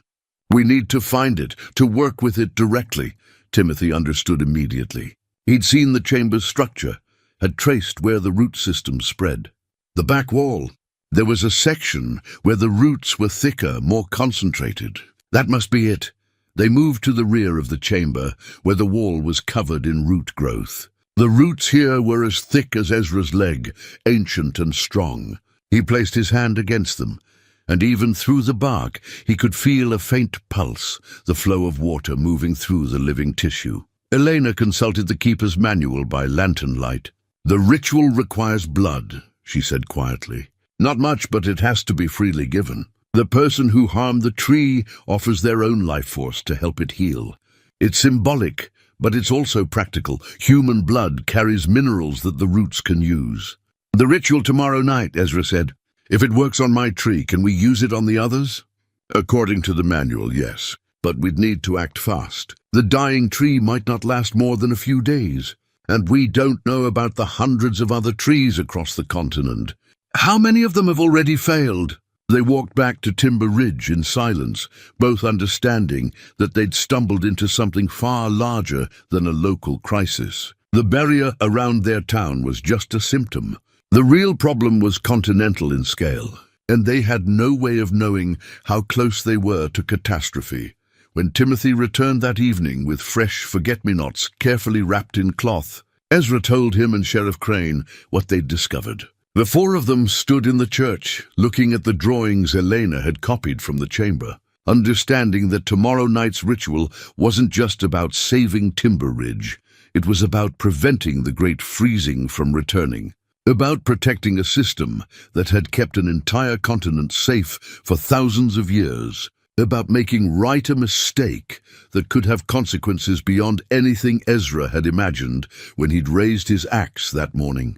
We need to find it, to work with it directly. Timothy understood immediately. He'd seen the chamber's structure, had traced where the root system spread. The back wall. There was a section where the roots were thicker, more concentrated. That must be it. They moved to the rear of the chamber, where the wall was covered in root growth. The roots here were as thick as Ezra's leg, ancient and strong. He placed his hand against them, and even through the bark he could feel a faint pulse, the flow of water moving through the living tissue. Elena consulted the keeper's manual by lantern light. "The ritual requires blood," she said quietly. "Not much, but it has to be freely given. The person who harmed the tree offers their own life force to help it heal. It's symbolic, but it's also practical. Human blood carries minerals that the roots can use." "The ritual tomorrow night," Ezra said. "If it works on my tree, can we use it on the others?" "According to the manual, yes. But we'd need to act fast. The dying tree might not last more than a few days. And we don't know about the hundreds of other trees across the continent. How many of them have already failed?" They walked back to Timber Ridge in silence, both understanding that they'd stumbled into something far larger than a local crisis. The barrier around their town was just a symptom. The real problem was continental in scale, and they had no way of knowing how close they were to catastrophe. When Timothy returned that evening with fresh forget-me-nots carefully wrapped in cloth, Ezra told him and Sheriff Crane what they'd discovered. The four of them stood in the church, looking at the drawings Elena had copied from the chamber, understanding that tomorrow night's ritual wasn't just about saving Timber Ridge. It was about preventing the great freezing from returning, about protecting a system that had kept an entire continent safe for thousands of years, about making right a mistake that could have consequences beyond anything Ezra had imagined when he'd raised his axe that morning.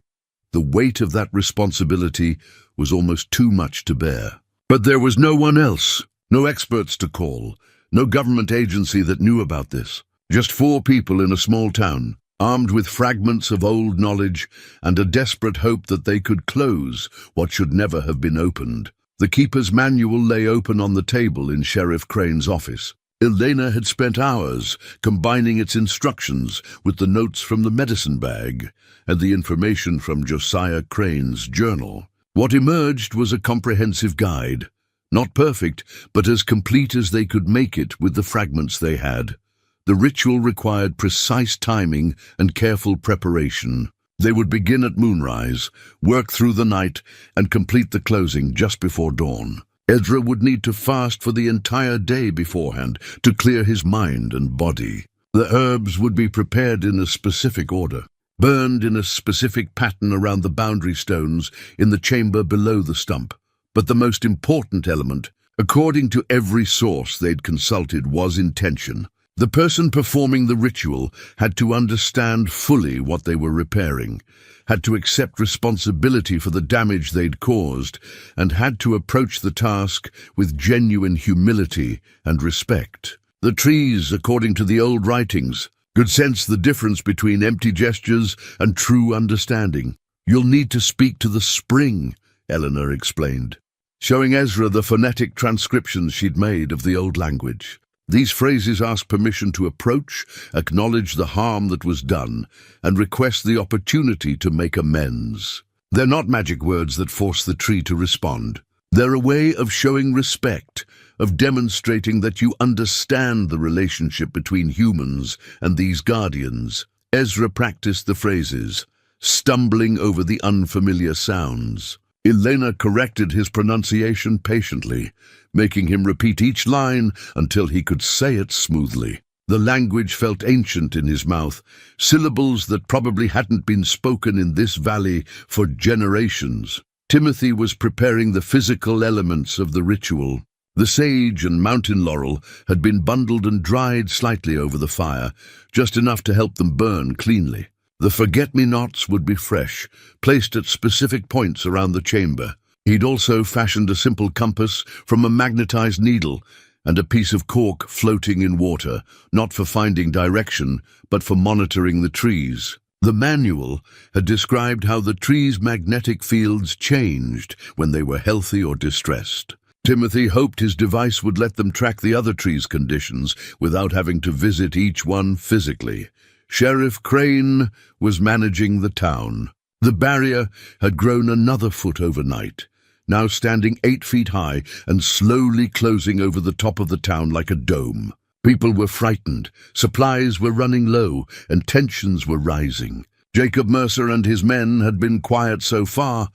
The weight of that responsibility was almost too much to bear. But there was no one else, no experts to call, no government agency that knew about this. Just four people in a small town, armed with fragments of old knowledge and a desperate hope that they could close what should never have been opened. The keeper's manual lay open on the table in Sheriff Crane's office. Elena had spent hours combining its instructions with the notes from the medicine bag and the information from Josiah Crane's journal. What emerged was a comprehensive guide, not perfect, but as complete as they could make it with the fragments they had. The ritual required precise timing and careful preparation. They would begin at moonrise, work through the night, and complete the closing just before dawn. Ezra would need to fast for the entire day beforehand to clear his mind and body. The herbs would be prepared in a specific order, burned in a specific pattern around the boundary stones in the chamber below the stump. But the most important element, according to every source they'd consulted, was intention. The person performing the ritual had to understand fully what they were repairing, had to accept responsibility for the damage they'd caused, and had to approach the task with genuine humility and respect. The trees, according to the old writings, could sense the difference between empty gestures and true understanding. "You'll need to speak to the spring," Eleanor explained, showing Ezra the phonetic transcriptions she'd made of the old language. These phrases ask permission to approach, acknowledge the harm that was done, and request the opportunity to make amends. They're not magic words that force the tree to respond. They're a way of showing respect, of demonstrating that you understand the relationship between humans and these guardians. Ezra practiced the phrases, stumbling over the unfamiliar sounds. Elena corrected his pronunciation patiently, making him repeat each line until he could say it smoothly. The language felt ancient in his mouth, syllables that probably hadn't been spoken in this valley for generations. Timothy was preparing the physical elements of the ritual. The sage and mountain laurel had been bundled and dried slightly over the fire, just enough to help them burn cleanly. The forget-me-nots would be fresh, placed at specific points around the chamber. He'd also fashioned a simple compass from a magnetized needle and a piece of cork floating in water, not for finding direction, but for monitoring the trees. The manual had described how the trees' magnetic fields changed when they were healthy or distressed. Timothy hoped his device would let them track the other trees' conditions without having to visit each one physically. Sheriff Crane was managing the town. The barrier had grown another foot overnight, now standing 8 feet high and slowly closing over the top of the town like a dome. People were frightened, supplies were running low, and tensions were rising. Jacob Mercer and his men had been quiet so far,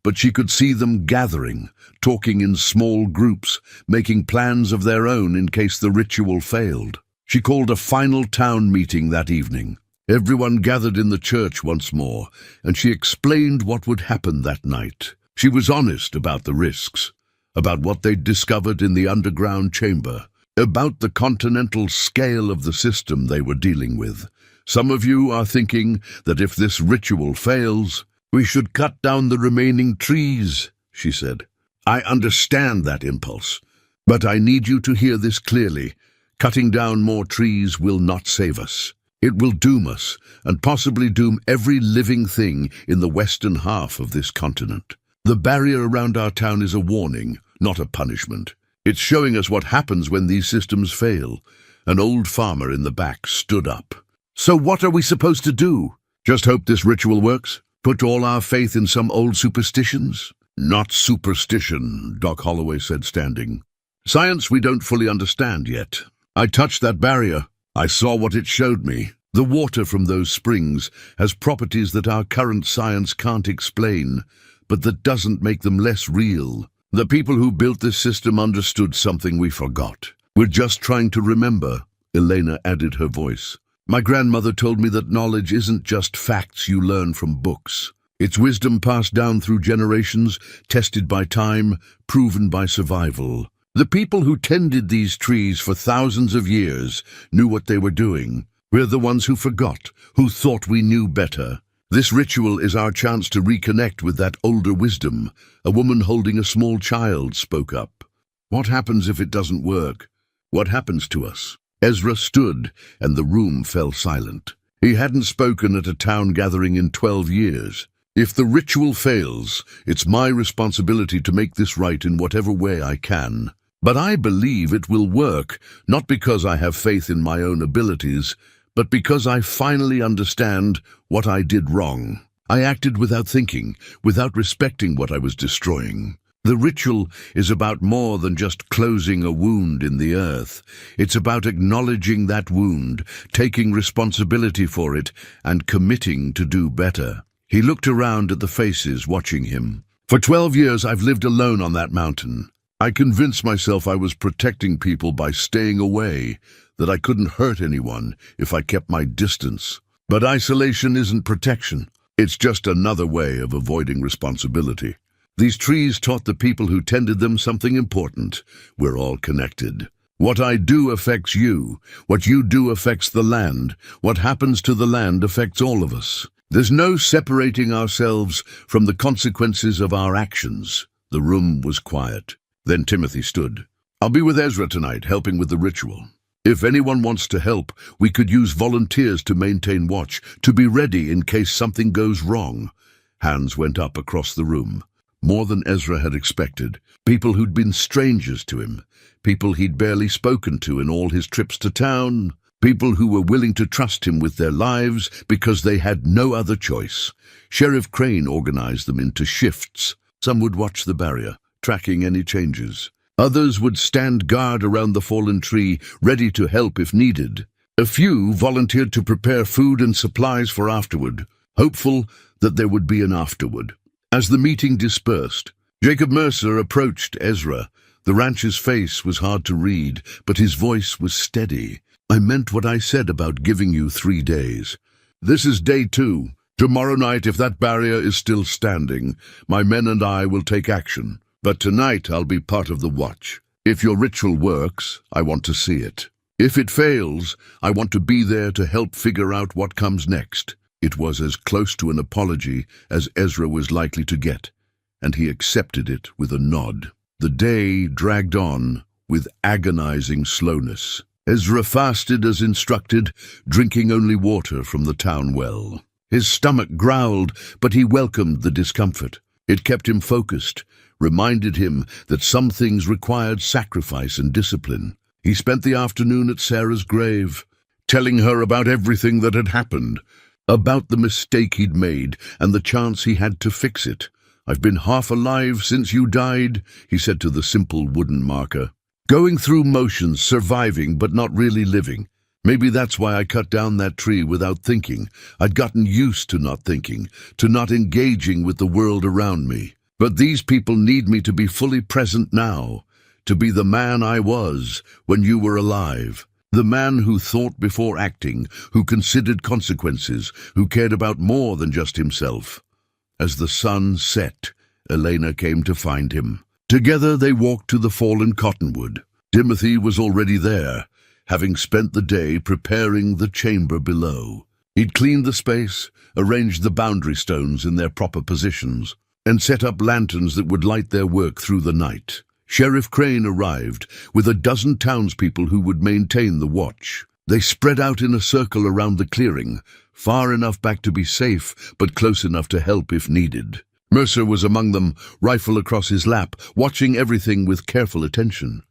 but she could see them gathering, talking in small groups, making plans of their own in case the ritual failed. She called a final town meeting that evening. Everyone gathered in the church once more, and she explained what would happen that night. She was honest about the risks, about what they'd discovered in the underground chamber, about the continental scale of the system they were dealing with. "Some of you are thinking that if this ritual fails, we should cut down the remaining trees," she said. "I understand that impulse, but I need you to hear this clearly. Cutting down more trees will not save us. It will doom us, and possibly doom every living thing in the western half of this continent. The barrier around our town is a warning, not a punishment. It's showing us what happens when these systems fail." An old farmer in the back stood up. "So what are we supposed to do? Just hope this ritual works? Put all our faith in some old superstitions?" "Not superstition," Doc Holloway said, standing. "Science we don't fully understand yet. I touched that barrier. I saw what it showed me. The water from those springs has properties that our current science can't explain, but that doesn't make them less real. The people who built this system understood something we forgot. We're just trying to remember," Elena added her voice. "My grandmother told me that knowledge isn't just facts you learn from books. It's wisdom passed down through generations, tested by time, proven by survival. The people who tended these trees for thousands of years knew what they were doing. We're the ones who forgot, who thought we knew better. This ritual is our chance to reconnect with that older wisdom." A woman holding a small child spoke up. "What happens if it doesn't work? What happens to us?" Ezra stood, and the room fell silent. He hadn't spoken at a town gathering in 12 years. "If the ritual fails, it's my responsibility to make this right in whatever way I can. But I believe it will work, not because I have faith in my own abilities, but because I finally understand what I did wrong. I acted without thinking, without respecting what I was destroying. The ritual is about more than just closing a wound in the earth. It's about acknowledging that wound, taking responsibility for it, and committing to do better." He looked around at the faces watching him. "For 12 years I've lived alone on that mountain. I convinced myself I was protecting people by staying away, that I couldn't hurt anyone if I kept my distance. But isolation isn't protection. It's just another way of avoiding responsibility. These trees taught the people who tended them something important. We're all connected. What I do affects you. What you do affects the land. What happens to the land affects all of us. There's no separating ourselves from the consequences of our actions." The room was quiet. Then Timothy stood. "I'll be with Ezra tonight, helping with the ritual. If anyone wants to help, we could use volunteers to maintain watch, to be ready in case something goes wrong. Hands went up across the room. More than Ezra had expected. People who'd been strangers to him. People he'd barely spoken to in all his trips to town. People who were willing to trust him with their lives because they had no other choice. Sheriff Crane organized them into shifts. Some would watch the barrier, tracking any changes. Others would stand guard around the fallen tree, ready to help if needed. A few volunteered to prepare food and supplies for afterward, hopeful that there would be an afterward. As the meeting dispersed, Jacob Mercer approached Ezra. The rancher's face was hard to read, but his voice was steady. I meant what I said about giving you 3 days. This is day 2. Tomorrow night, if that barrier is still standing, my men and I will take action. But tonight I'll be part of the watch. If your ritual works, I want to see it. If it fails, I want to be there to help figure out what comes next. It was as close to an apology as Ezra was likely to get, and he accepted it with a nod. The day dragged on with agonizing slowness. Ezra fasted as instructed, drinking only water from the town well. His stomach growled, but he welcomed the discomfort. It kept him focused, reminded him that some things required sacrifice and discipline. He spent the afternoon at Sarah's grave, telling her about everything that had happened, about the mistake he'd made and the chance he had to fix it. I've been half alive since you died, he said to the simple wooden marker. Going through motions, surviving but not really living. Maybe that's why I cut down that tree without thinking. I'd gotten used to not thinking, to not engaging with the world around me. But these people need me to be fully present now, to be the man I was when you were alive. The man who thought before acting, who considered consequences, who cared about more than just himself. As the sun set, Elena came to find him. Together they walked to the fallen cottonwood. Timothy was already there, having spent the day preparing the chamber below. He'd cleaned the space, arranged the boundary stones in their proper positions, and set up lanterns that would light their work through the night. Sheriff Crane arrived with a dozen townspeople who would maintain the watch. They spread out in a circle around the clearing, far enough back to be safe, but close enough to help if needed. Mercer was among them, rifle across his lap, watching everything with careful attention.